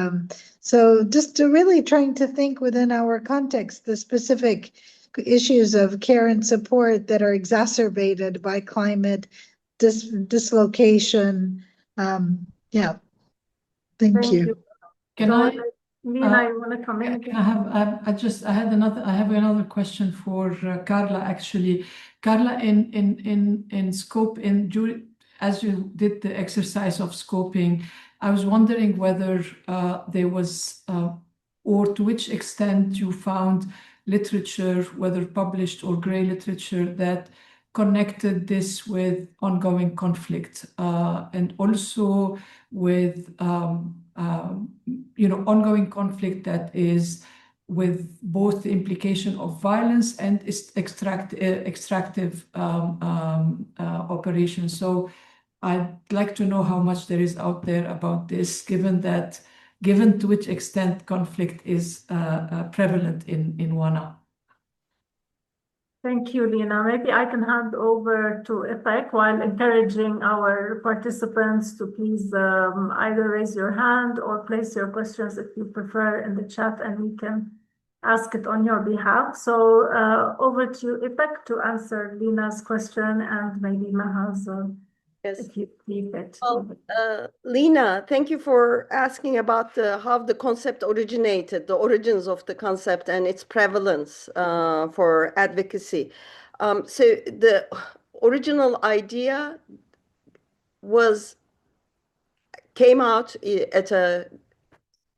So just to really trying to think within our context, the specific issues of care and support that are exacerbated by climate dislocation. Yeah, thank you. Can So, I, Lena, you want to come in again? I have another question for Carla, actually. Carla, in scope, as you did the exercise of scoping, I was wondering whether there was, or to which extent you found literature, whether published or gray literature, that connected this with ongoing conflict, and also with ongoing conflict that is with both the implication of violence and extractive operations. So I'd like to know how much there is out there about this, given to which extent conflict is prevalent in WANA. Thank you, Lena. Maybe I can hand over to Ifek while encouraging our participants to please either raise your hand or place your questions if you prefer in the chat, and we can ask it on your behalf. So over to you, Ifek, to answer Lena's question, and maybe Maha's, if you leave it. Lena, thank you for asking about how the concept originated, the origins of the concept and its prevalence for advocacy. So the original idea came out at a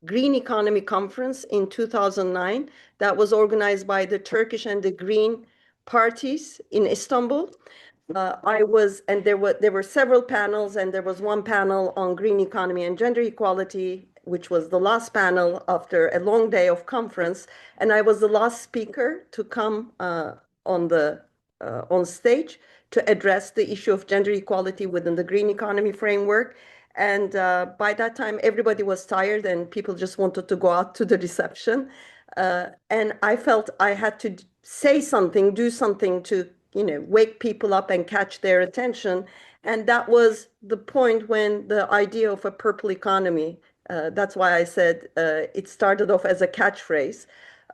Green Economy Conference in 2009 that was organized by the Turkish and the Green parties in Istanbul. And there were several panels, and there was one panel on green economy and gender equality, which was the last panel after a long day of conference. And I was the last speaker to come on stage to address the issue of gender equality within the green economy framework. And by that time, everybody was tired and people just wanted to go out to the reception. And I felt I had to say something, do something to wake people up and catch their attention. And that was the point when the idea of a purple economy, that's why I said it started off as a catchphrase.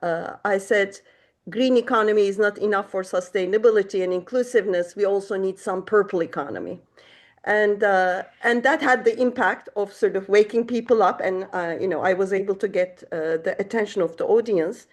I said, green economy is not enough for sustainability and inclusiveness. We also need some purple economy. And that had the impact of sort of waking people up, and I was able to get the attention of the audience.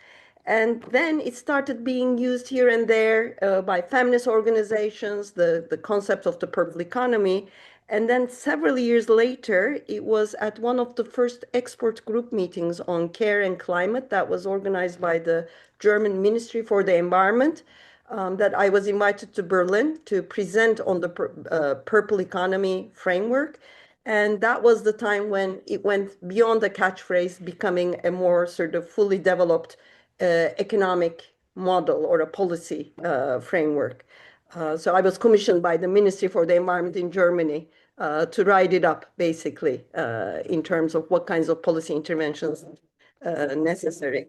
And then it started being used here and there by feminist organizations, the concept of the purple economy. And then several years later, it was at one of the first expert group meetings on care and climate that was organized by the German Ministry for the Environment, that I was invited to Berlin to present on the purple economy framework. And that was the time when it went beyond the catchphrase, becoming a more sort of fully developed economic model or a policy framework. So I was commissioned by the Ministry for the Environment in Germany to write it up, basically, in terms of what kinds of policy interventions necessary.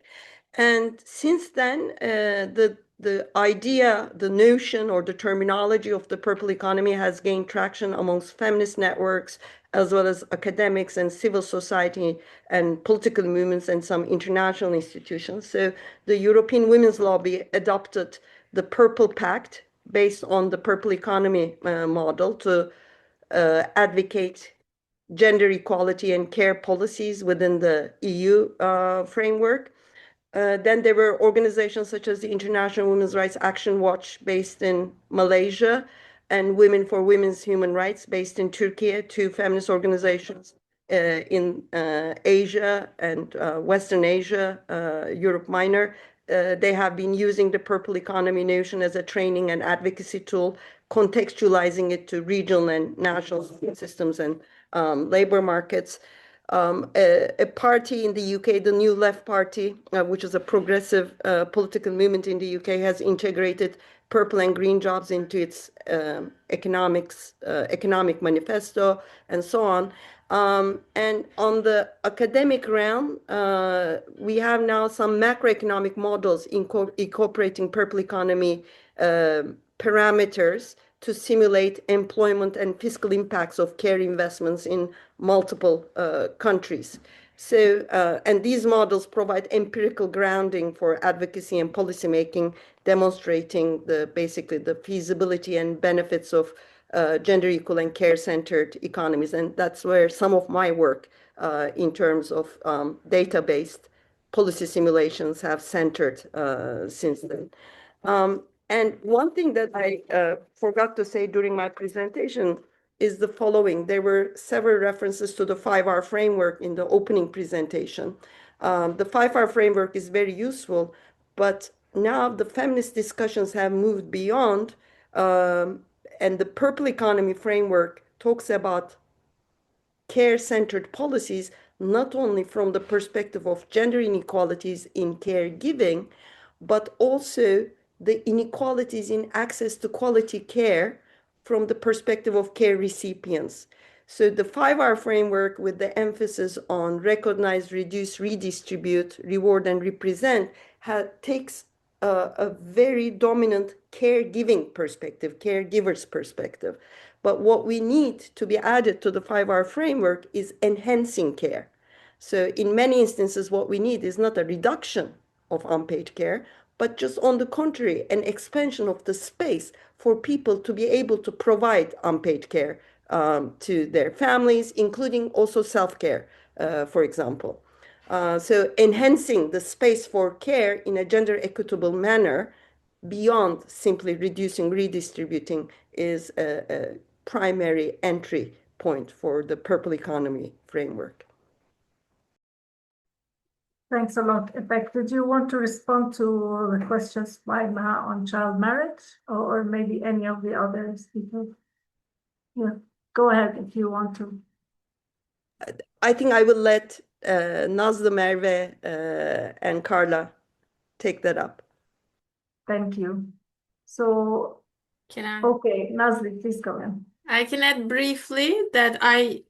And since then, the idea, the notion or the terminology of the purple economy has gained traction amongst feminist networks, as well as academics and civil society and political movements and some international institutions. So the European Women's Lobby adopted the Purple Pact based on the purple economy model to advocate gender equality and care policies within the EU framework. Then there were organizations such as the International Women's Rights Action Watch based in Malaysia and Women for Women's Human Rights based in Turkey, two feminist organizations in Asia and Western Asia, Europe Minor. They have been using the purple economy notion as a training and advocacy tool, contextualizing it to regional and national systems and labor markets. A party in the UK, the New Left Party, which is a progressive political movement in the UK, has integrated purple and green jobs into its economic manifesto, and so on. And on the academic realm, we have now some macroeconomic models incorporating purple economy parameters to simulate employment and fiscal impacts of care investments in multiple countries. So, and these models provide empirical grounding for advocacy and policymaking, demonstrating basically the feasibility and benefits of gender equal and care-centered economies. And that's where some of my work in terms of data-based policy simulations have centered since then. And one thing that I forgot to say during my presentation is the following. There were several references to the 5R framework in the opening presentation. The 5R framework is very useful, but now the feminist discussions have moved beyond, and the purple economy framework talks about care-centered policies, not only from the perspective of gender inequalities in caregiving, but also the inequalities in access to quality care from the perspective of care recipients. So the 5R framework, with the emphasis on recognize, reduce, redistribute, reward, and represent, takes a very dominant caregiving perspective, caregiver's perspective. But what we need to be added to the 5R framework is enhancing care. So in many instances, what we need is not a reduction of unpaid care, but just on the contrary, an expansion of the space for people to be able to provide unpaid care to their families, including also self-care, for example. So enhancing the space for care in a gender equitable manner beyond simply reducing, redistributing is a primary entry point for the purple economy framework. Thanks a lot. Ipek, did you want to respond to the questions by Maha on child marriage, or maybe any of the other speakers? Yeah, go ahead if you want to. I think I will let Nazlı, Merve, and Carla take that up. Thank you. So, okay, Nazlı, please go in. I can add briefly that I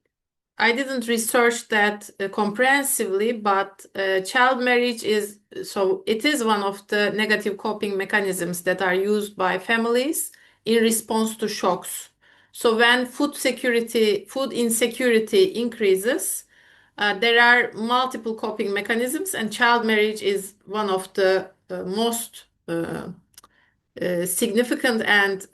didn't research that comprehensively, but child marriage is one of the negative coping mechanisms that are used by families in response to shocks. So when food insecurity increases, there are multiple coping mechanisms, and child marriage is one of the most significant and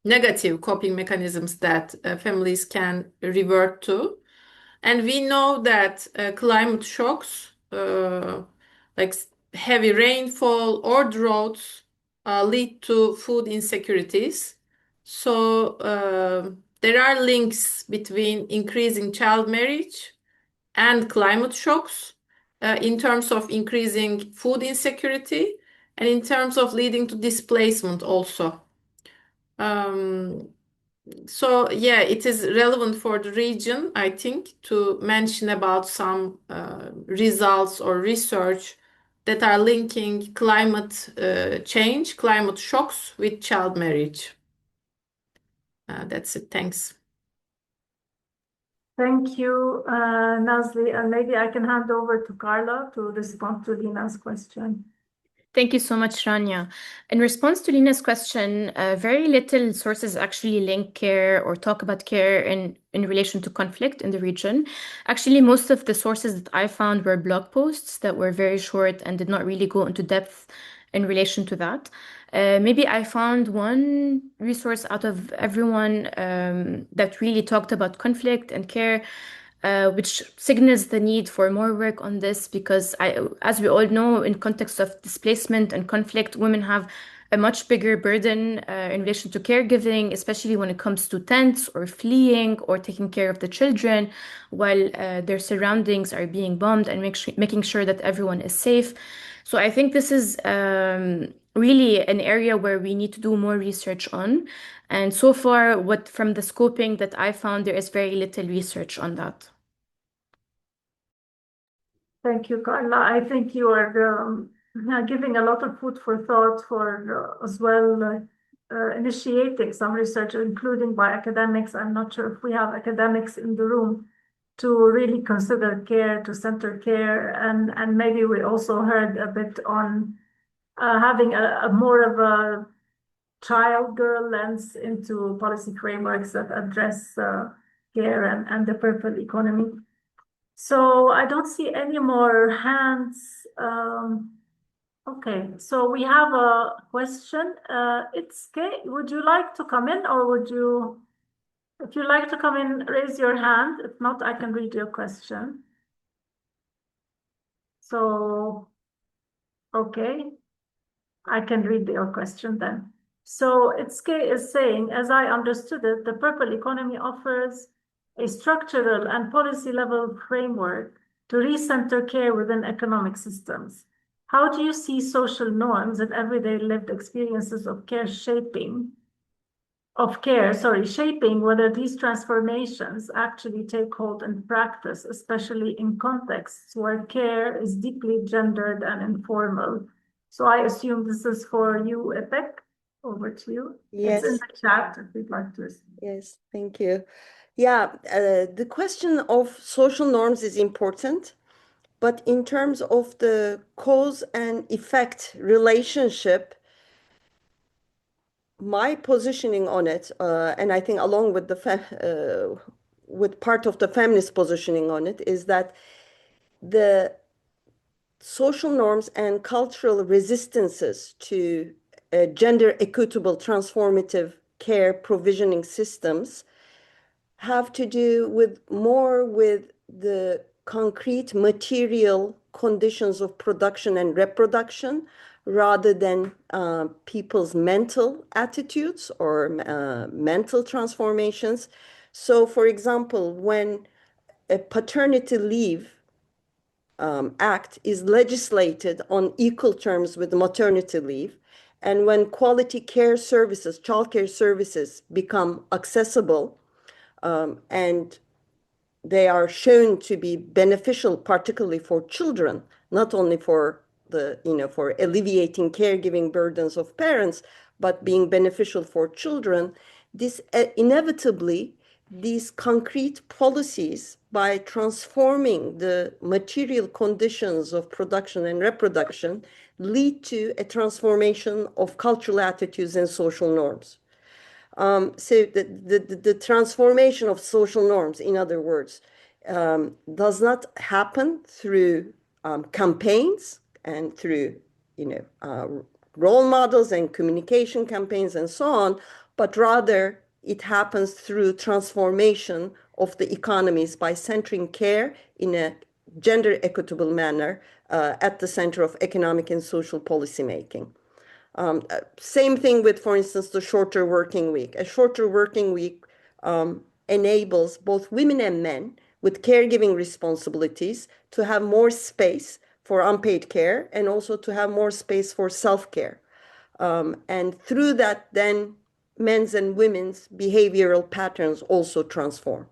negative coping mechanisms that families can revert to. And we know that climate shocks, like heavy rainfall or droughts, lead to food insecurities. So there are links between increasing child marriage and climate shocks in terms of increasing food insecurity and in terms of leading to displacement also. So yeah, it is relevant for the region, I think, to mention about some results or research that are linking climate change, climate shocks with child marriage. That's it. Thanks. Thank you, Nazlı. And maybe I can hand over to Carla to respond to Lina's question. Thank you so much, Rania. In response to Lina's question, very little sources actually link care or talk about care in relation to conflict in the region. Actually, most of the sources that I found were blog posts that were very short and did not really go into depth in relation to that. Maybe I found one resource out of everyone that really talked about conflict and care, which signals the need for more work on this because, as we all know, in context of displacement and conflict, women have a much bigger burden in relation to caregiving, especially when it comes to tents or fleeing or taking care of the children while their surroundings are being bombed and making sure that everyone is safe. So I think this is really an area where we need to do more research on. And so far, from the scoping that I found, there is very little research on that. Thank you, Carla. I think you are giving a lot of food for thought for as well initiating some research, including by academics. I'm not sure if we have academics in the room to really consider care, to center care, and maybe we also heard a bit on having a more of a child girl lens into policy frameworks that address care and the purple economy. So I don't see any more hands. Okay, so we have a question. It's Kay. Would you like to come in, or would you, if you like to come in, raise your hand. If not, I can read your question. So, okay, I can read your question then. So Kay is saying, as I understood it, the purple economy offers a structural and policy level framework to recenter care within economic systems. How do you see social norms and everyday lived experiences of care shaping whether these transformations actually take hold in practice, especially in contexts where care is deeply gendered and informal? So I assume this is for you, Ipek. Over to you. Yes. It's in the chat if you'd like to. Yes, thank you. Yeah, the question of social norms is important, but in terms of the cause and effect relationship, my positioning on it, and I think along with with part of the feminist positioning on it, is that the social norms and cultural resistances to gender equitable transformative care provisioning systems have to do more with the concrete material conditions of production and reproduction rather than people's mental attitudes or mental transformations. So, for example, when a paternity leave act is legislated on equal terms with maternity leave, and when quality care services, childcare services, become accessible, and they are shown to be beneficial, particularly for children, not only for for alleviating caregiving burdens of parents, but being beneficial for children, this inevitably, these concrete policies, by transforming the material conditions of production and reproduction, lead to a transformation of cultural attitudes and social norms. So the transformation of social norms, in other words, does not happen through campaigns and through role models and communication campaigns and so on, but rather it happens through transformation of the economies by centering care in a gender equitable manner at the center of economic and social policy making. Same thing with, for instance, the shorter working week. A shorter working week enables both women and men with caregiving responsibilities to have more space for unpaid care and also to have more space for self-care. And through that, then men's and women's behavioral patterns also transform,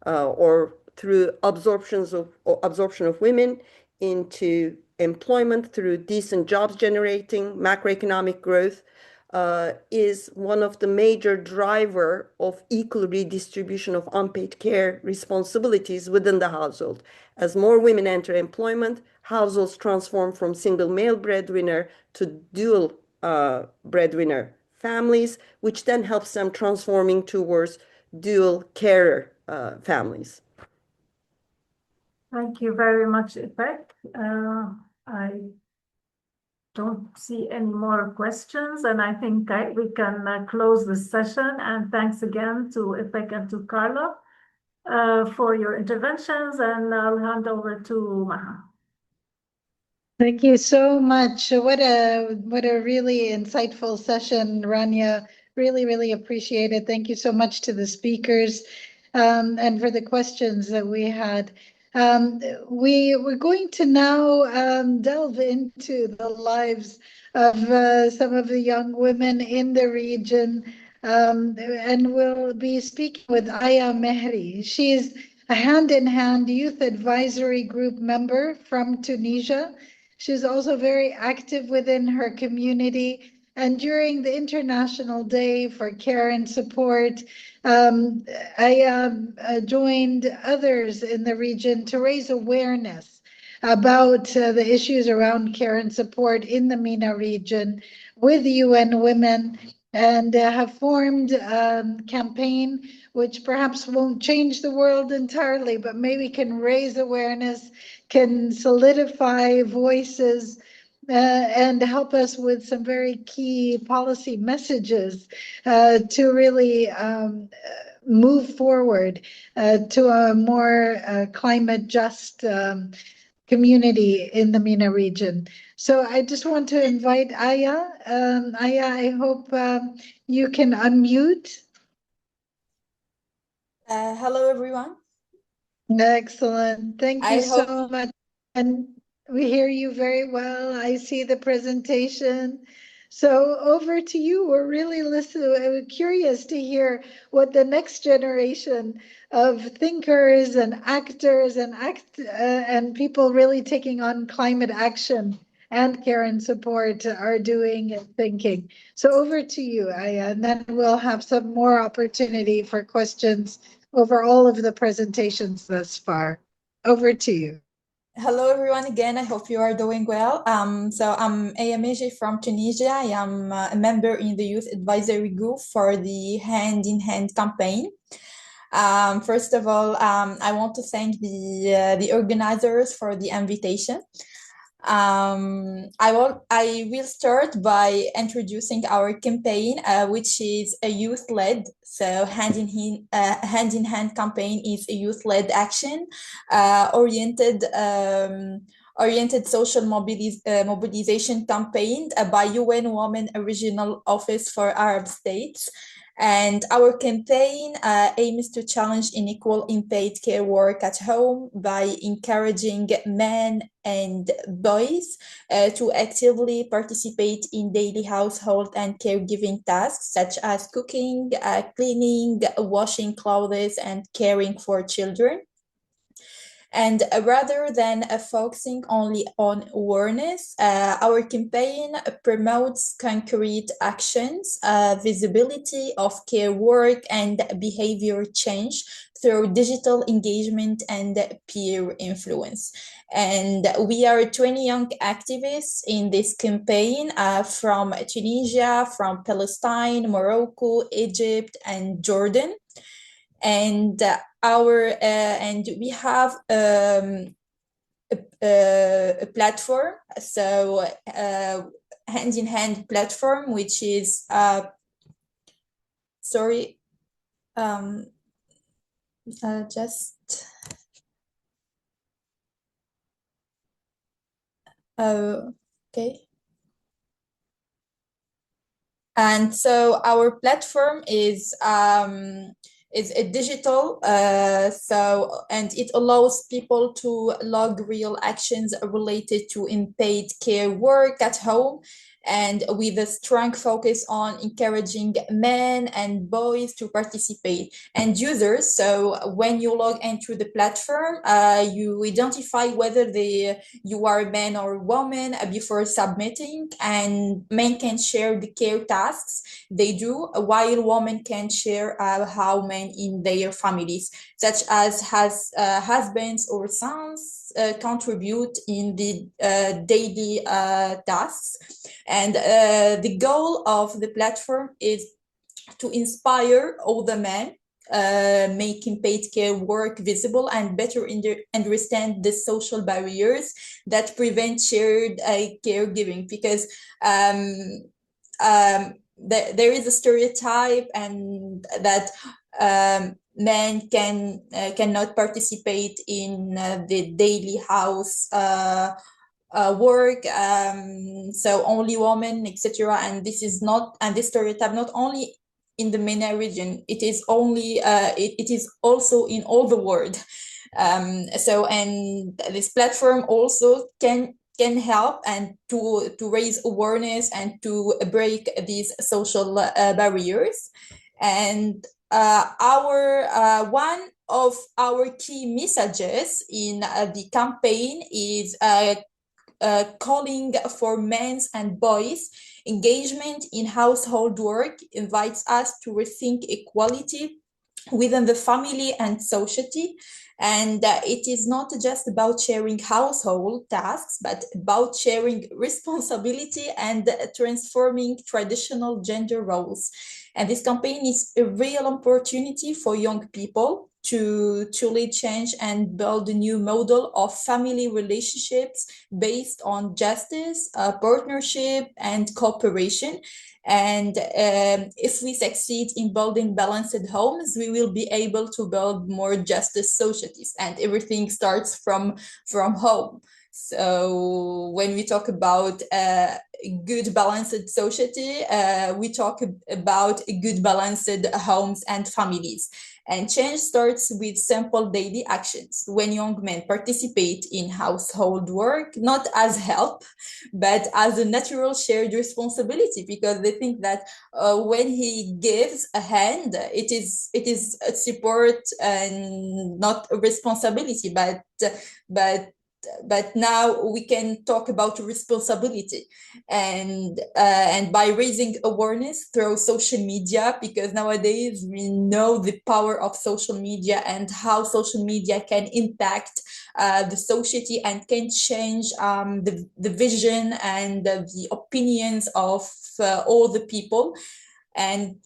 or through absorption of women into employment through decent jobs generating macroeconomic growth is one of the major driver of equal redistribution of unpaid care responsibilities within the household. As more women enter employment, households transform from single male breadwinner to dual breadwinner families, which then helps them transforming towards dual carer families. Thank you very much, Ipek. I don't see any more questions, and I think we can close this session. And thanks again to Ipek and to Carla for your interventions, and I'll hand over to Maha. Thank you so much. What a really insightful session, Rania. Really appreciate it. Thank you so much to the speakers and for the questions that we had. We're going to now delve into the lives of some of the young women in the region, and we'll be speaking with Aya Mehri. She's a hand-in-hand youth advisory group member from Tunisia. She's also very active within her community. And during the International Day for Care and Support, I joined others in the region to raise awareness about the issues around care and support in the MENA region with UN Women and have formed a campaign which perhaps won't change the world entirely, but maybe can raise awareness, can solidify voices, and help us with some very key policy messages to really move forward to a more climate just community in the MENA region. So I just want to invite Aya. Aya, I hope you can unmute. Hello, everyone. Excellent. Thank I you hope so much. And we hear you very well. I see the presentation. So over to you. We're really curious to hear what the next generation of thinkers and actors and people really taking on climate action and care and support are doing and thinking. So over to you, Aya, and then we'll have some more opportunity for questions over all of the presentations thus far. Over to you. hello, everyone. Again, I hope you are doing well. So I'm Aya from Tunisia. I am a member in the Youth Advisory Group for the Hand in Hand campaign. First of all, I want to thank the organizers for the invitation. I will start by introducing our campaign, which is a youth-led. So hand in hand campaign is a youth-led action oriented social mobilization campaign by UN Women Regional Office for Arab States. And our campaign aims to challenge unequal unpaid care work at home by encouraging men and boys to actively participate in daily household and caregiving tasks such as cooking, cleaning, washing clothes, and caring for children. And rather than focusing only on awareness, our campaign promotes concrete actions, visibility of care work, and behavior change through digital engagement and peer influence. And we are 20 young activists in this campaign from Tunisia, from Palestine, Morocco, Egypt, and Jordan. And we have a platform, so hand in hand platform, which is sorry, just okay. And so our platform is a digital, and it allows people to log real actions related to unpaid care work at home, and with a strong focus on encouraging men and boys to participate and users. So when you log into the platform, you identify whether you are a man or a woman before submitting, and men can share the care tasks they do, while women can share how men in their families, such as husbands or sons, contribute in the daily tasks. And the goal of the platform is to inspire all the men, making paid care work visible and better understand the social barriers that prevent shared caregiving, because there is a stereotype and that men cannot participate in the daily house work, so only women, etc. And this stereotype not only in the MENA region, it is also in all the world. And this platform also can help and to raise awareness and to break these social barriers. And one of our key messages in the campaign is calling for men's and boys' engagement in household work invites us to rethink equality within the family and society. And it is not just about sharing household tasks, but about sharing responsibility and transforming traditional gender roles. And this campaign is a real opportunity for young people to lead change and build a new model of family relationships based on justice, partnership, and cooperation. And if we succeed in building balanced homes, we will be able to build more justice societies. And everything starts from home. So when we talk about a good balanced society, we talk about good balanced homes and families. And change starts with simple daily actions. When young men participate in household work, not as help, but as a natural shared responsibility, because they think that when he gives a hand, it is a support and not a responsibility, but now we can talk about responsibility, and by raising awareness through social media, because nowadays we know the power of social media and how social media can impact the society and can change the vision and the opinions of all the people. And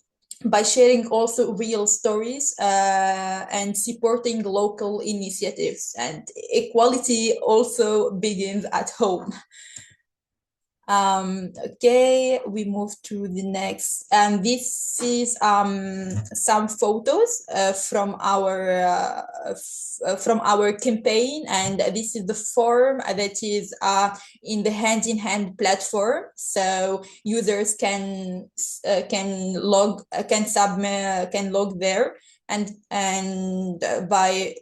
by sharing also real stories and supporting local initiatives. And equality also begins at home. Okay, we move to the next. And this is some photos from our campaign, and this is the form that is in the hand-in-hand platform. So users can log there. And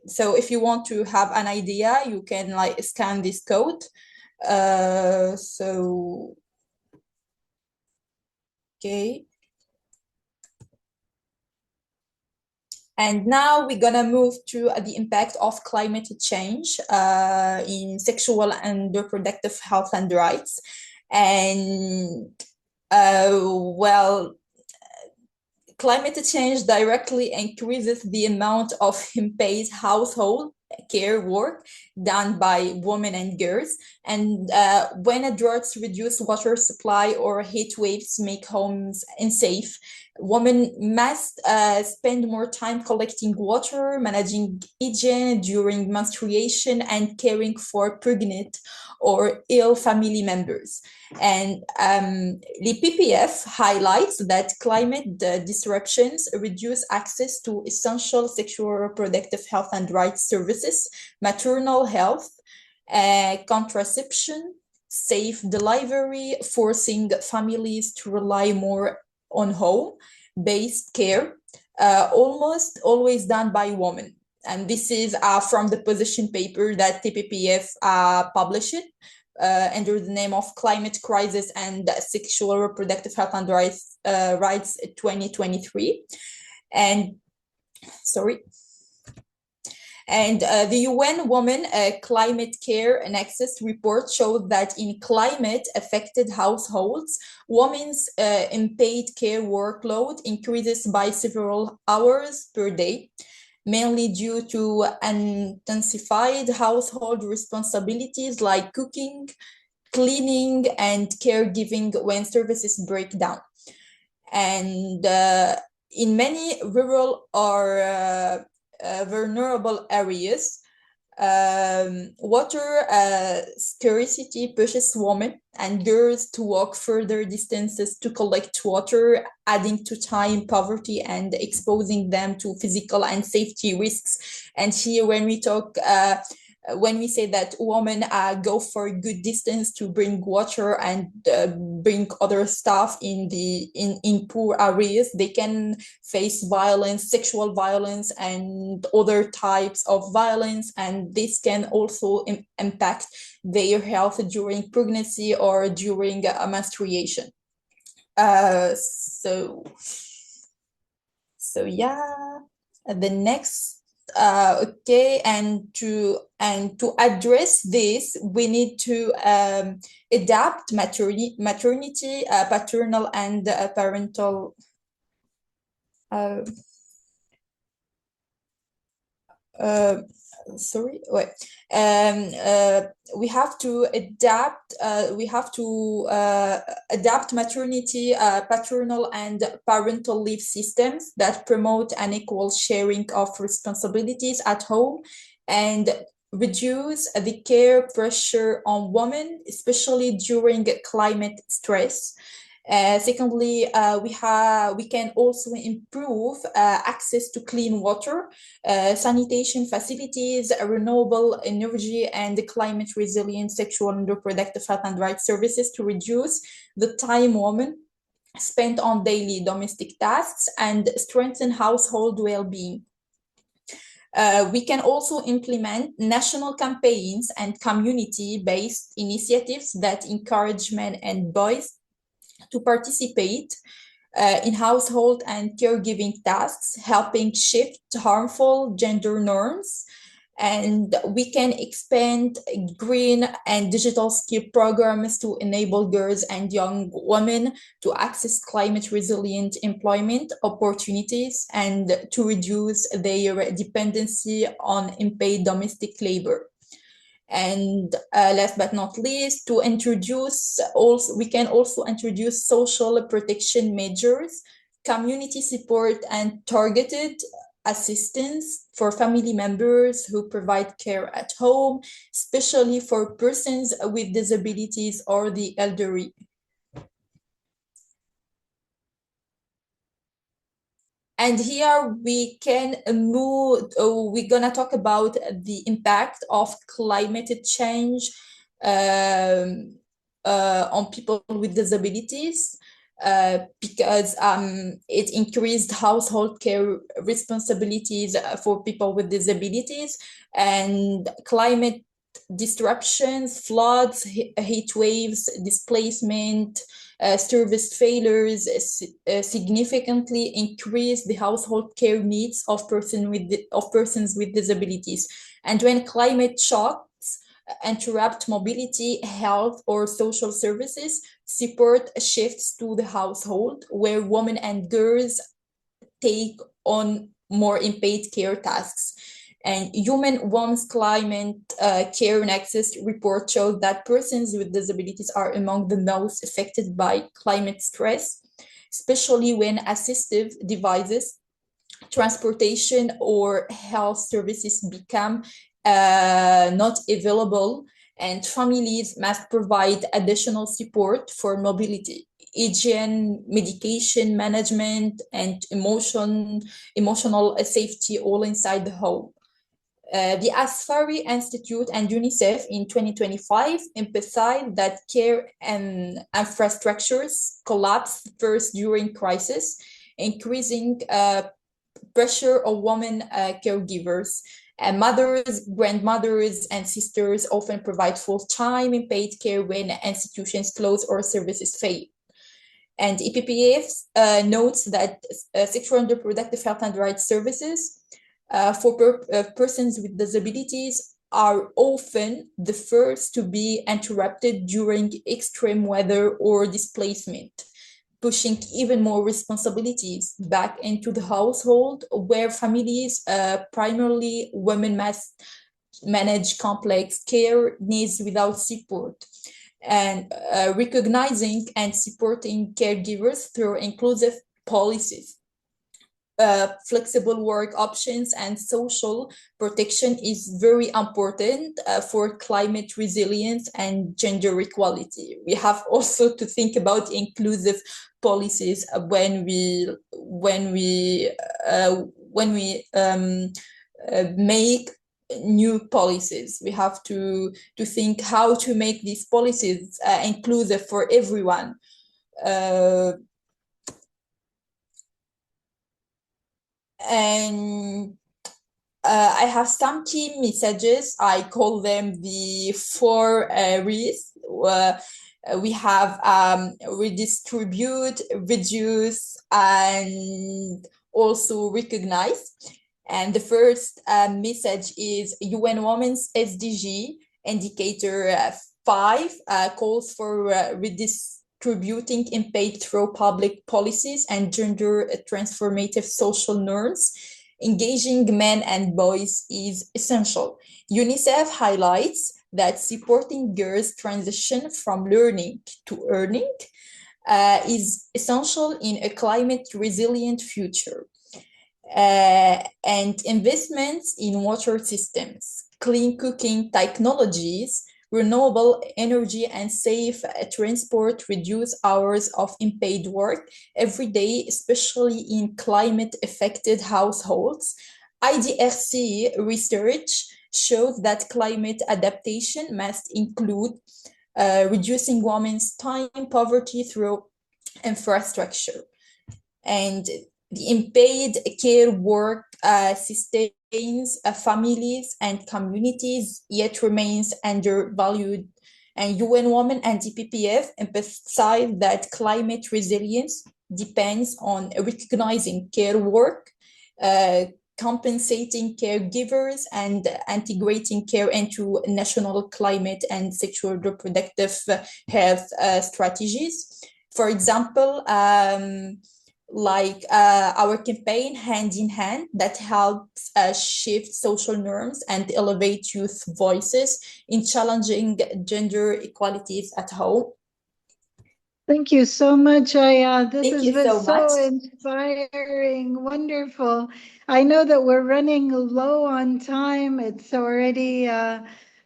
so if you want to have an idea, you can like scan this code. So okay, and now we're gonna move to the impact of climate change in sexual and reproductive health and rights. And well, climate change directly increases the amount of unpaid household care work done by women and girls. And when droughts reduce water supply or heat waves make homes unsafe, women must spend more time collecting water, managing hygiene during menstruation, and caring for pregnant or ill family members. And the PPF highlights that climate disruptions reduce access to essential sexual reproductive health and rights services, maternal health, contraception, safe delivery, forcing families to rely more on home-based care, almost always done by women. And this is from the position paper that TPPF published under the name of Climate Crisis and Sexual Reproductive Health and Rights 2023. And sorry. And the UN Women Climate Care and Access report showed that in climate-affected households, women's unpaid care workload increases by several hours per day, mainly due to intensified household responsibilities like cooking, cleaning, and caregiving when services break down. And in many rural or vulnerable areas, water scarcity pushes women and girls to walk further distances to collect water, adding to time poverty and exposing them to physical and safety risks. And here, when we talk, when we say that women go for a good distance to bring water and bring other stuff in poor areas, they can face violence, sexual violence, and other types of violence, and this can also impact their health during pregnancy or during menstruation. So yeah, the next. Okay, and to address this, we need to adapt maternity, paternal, and parental sorry. Wait. We have to adapt. Adapt maternity, paternal, and parental leave systems that promote an equal sharing of responsibilities at home and reduce the care pressure on women, especially during climate stress. Secondly, we can also improve access to clean water, sanitation facilities, renewable energy, and climate resilient sexual and reproductive health and rights services to reduce the time women spent on daily domestic tasks and strengthen household well-being. We can also implement national campaigns and community-based initiatives that encourage men and boys to participate in household and caregiving tasks, helping shift harmful gender norms. And we can expand green and digital skill programs to enable girls and young women to access climate resilient employment opportunities and to reduce their dependency on unpaid domestic labor. And last but not least, we can also introduce social protection measures, community support, and targeted assistance for family members who provide care at home, especially for persons with disabilities or the elderly. And here we can move, we're gonna talk about the impact of climate change on people with disabilities because it increased household care responsibilities for people with disabilities, and climate disruptions, floods, heat waves, displacement, service failures significantly increase the household care needs of persons with disabilities. And when climate shocks interrupt mobility, health, or social services, support shifts to the household, where women and girls take on more unpaid care tasks. And Human Women's Climate Care Nexus report shows that persons with disabilities are among the most affected by climate stress, especially when assistive devices, transportation, or health services become not available, and families must provide additional support for mobility, hygiene, medication management, and emotional safety all inside the home. The Asfari Institute and UNICEF in 2025 emphasized that care and infrastructures collapse first during crisis, increasing pressure on women caregivers. Mothers, grandmothers, and sisters often provide full-time unpaid care when institutions close or services fail. And EPPF notes that sexual and reproductive health and rights services for persons with disabilities are often the first to be interrupted during extreme weather or displacement, pushing even more responsibilities back into the household, where families, primarily women, must manage complex care needs without support. And recognizing and supporting caregivers through inclusive policies, flexible work options, and social protection is very important for climate resilience and gender equality. We have also to think about inclusive policies when we make new policies. We have to think how to make these policies inclusive for everyone. And I have some key messages. I call them the 4 Rs. We have redistribute, reduce, and also recognize. And the first message is UN Women's SDG indicator 5 calls for redistributing unpaid through public policies and gender transformative social norms. engaging men and boys is essential. UNICEF highlights that supporting girls' transition from learning to earning is essential in a climate-resilient future. And investments in water systems, clean cooking technologies, renewable energy, and safe transport reduce hours of unpaid work every day, especially in climate-affected households. IDRC research shows that climate adaptation must include reducing women's time poverty through infrastructure. And the unpaid care work sustains families and communities, yet remains undervalued. And UN Women and DPPF emphasize that climate resilience depends on recognizing care work, compensating caregivers, and integrating care into national climate and sexual reproductive health strategies. For example, our campaign Hand in Hand that helps shift social norms and elevate youth voices in challenging gender equalities at home. Thank you so much, Aya. This Thank has you been so much. inspiring, wonderful. I know that we're running low on time. It's already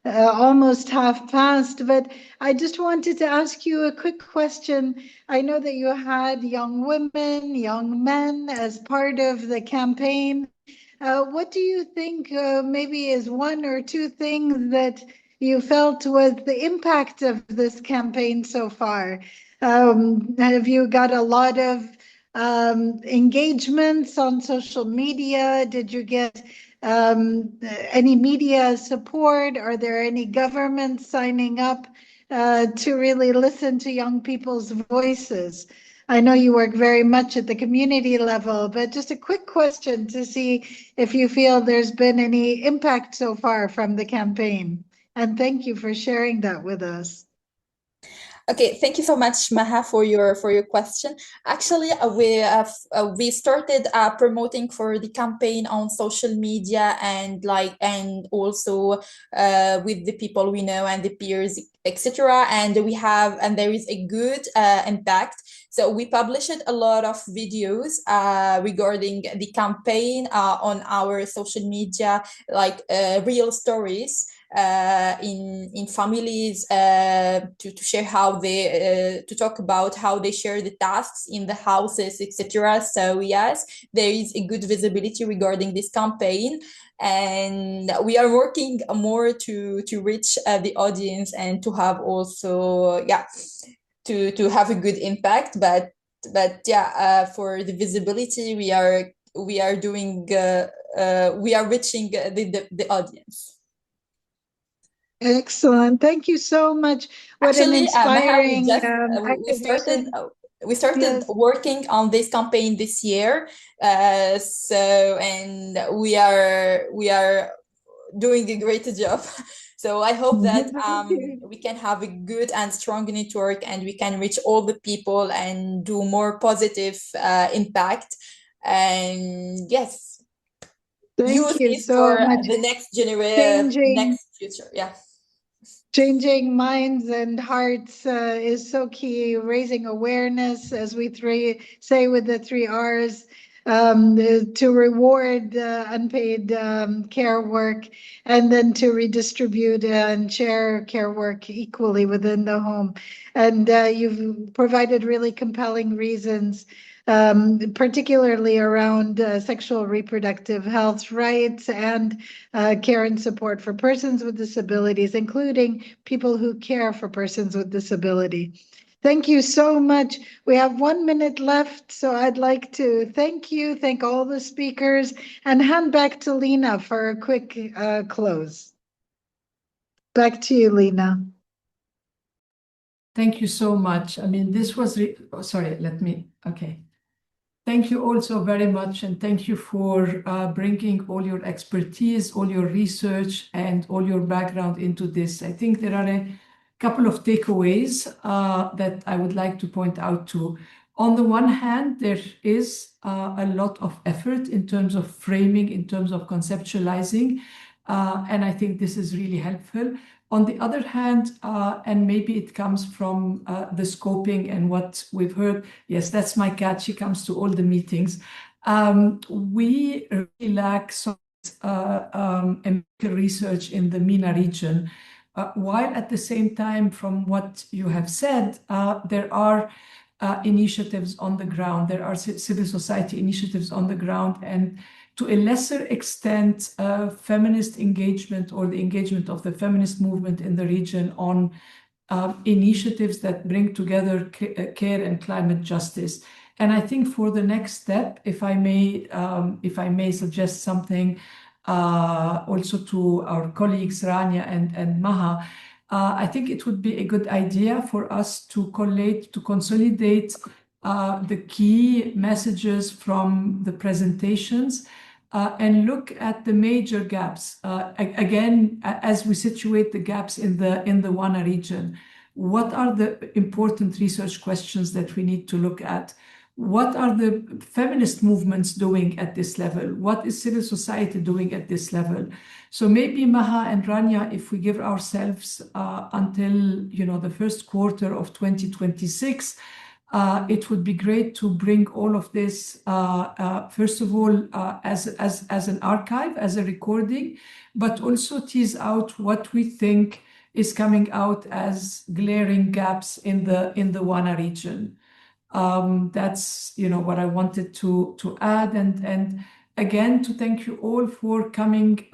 almost half past, but I just wanted to ask you a quick question. I know that you had young women, young men as part of the campaign. What do you think maybe is one or two things that you felt was the impact of this campaign so far? Have you got a lot of engagements on social media? Did you get any media support? Are there any governments signing up to really listen to young people's voices? I know you work very much at the community level, but just a quick question to see if you feel there's been any impact so far from the campaign. And thank you for sharing that with us. Okay, thank you so much, Maha, for your question. Actually, we started promoting for the campaign on social media and also with the people we know and the peers, etc. And there is a good impact. So we published a lot of videos regarding the campaign on our social media, like real stories. In families to share how they to talk about how they share the tasks in the houses, etc. So yes, there is a good visibility regarding this campaign, and we are working more to reach the audience and to have also to have a good impact. But for the visibility, we are doing we are reaching the audience. Excellent. Thank you so much. What Actually, an inspiring we started Yes. working on this campaign this year. And we are doing a great job. So I hope that we can have a good and strong network, and we can reach all the people and do more positive impact. And yes, Thank you so much. the next generation, next future. Yeah. Changing minds and hearts is so key. Raising awareness, as we say with the 3 R's, to reward unpaid care work, and then to redistribute and share care work equally within the home. And you've provided really compelling reasons, particularly around sexual reproductive health rights and care and support for persons with disabilities, including people who care for persons with disability. Thank you so much. We have 1 minute left, so I'd like to thank all the speakers, and hand back to Lena for a quick close. Back to you, Lena. Thank you so much. I mean, this was, Thank you also very much, and thank you for bringing all your expertise, all your research, and all your background into this. I think there are a couple of takeaways that I would like to point out to. On the one hand, there is a lot of effort in terms of framing, in terms of conceptualizing, and I think this is really helpful. On the other hand, and maybe it comes from the scoping and what we've heard, yes, that's my cat, she comes to all the meetings. We really lack some empirical research in the MENA region, while at the same time, from what you have said, there are initiatives on the ground. There are civil society initiatives on the ground, and to a lesser extent, feminist engagement or the engagement of the feminist movement in the region on initiatives that bring together care and climate justice. And I think for the next step, if I may suggest something also to our colleagues Rania and Maha, I think it would be a good idea for us to consolidate the key messages from the presentations and look at the major gaps. Again, as we situate the gaps in the WANA region, what are the important research questions that we need to look at? What are the feminist movements doing at this level? What is civil society doing at this level? So maybe Maha and Rania, if we give ourselves until the first quarter of 2026, it would be great to bring all of this, first of all, as an archive, as a recording, but also tease out what we think is coming out as glaring gaps in the WANA region. That's what I wanted to add, and again to thank you all for coming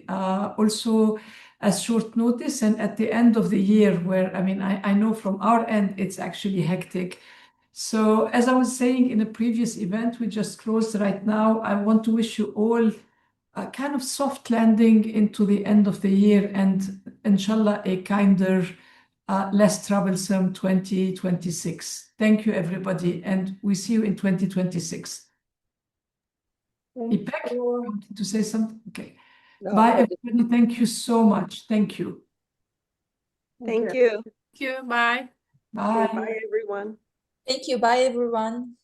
also as short notice and at the end of the year, where I know from our end it's actually hectic. So as I was saying in a previous event we just closed right now, I want to wish you all a kind of soft landing into the end of the year, and inshallah a kinder, less troublesome 2026. Thank you, everybody, and we see you in 2026. Ipek, you wanted to say something? Okay. No, Bye, everybody. Thank you so much. Thank you. Thank you. Thank you. Bye. Bye. Bye, everyone. Thank you. Bye, everyone.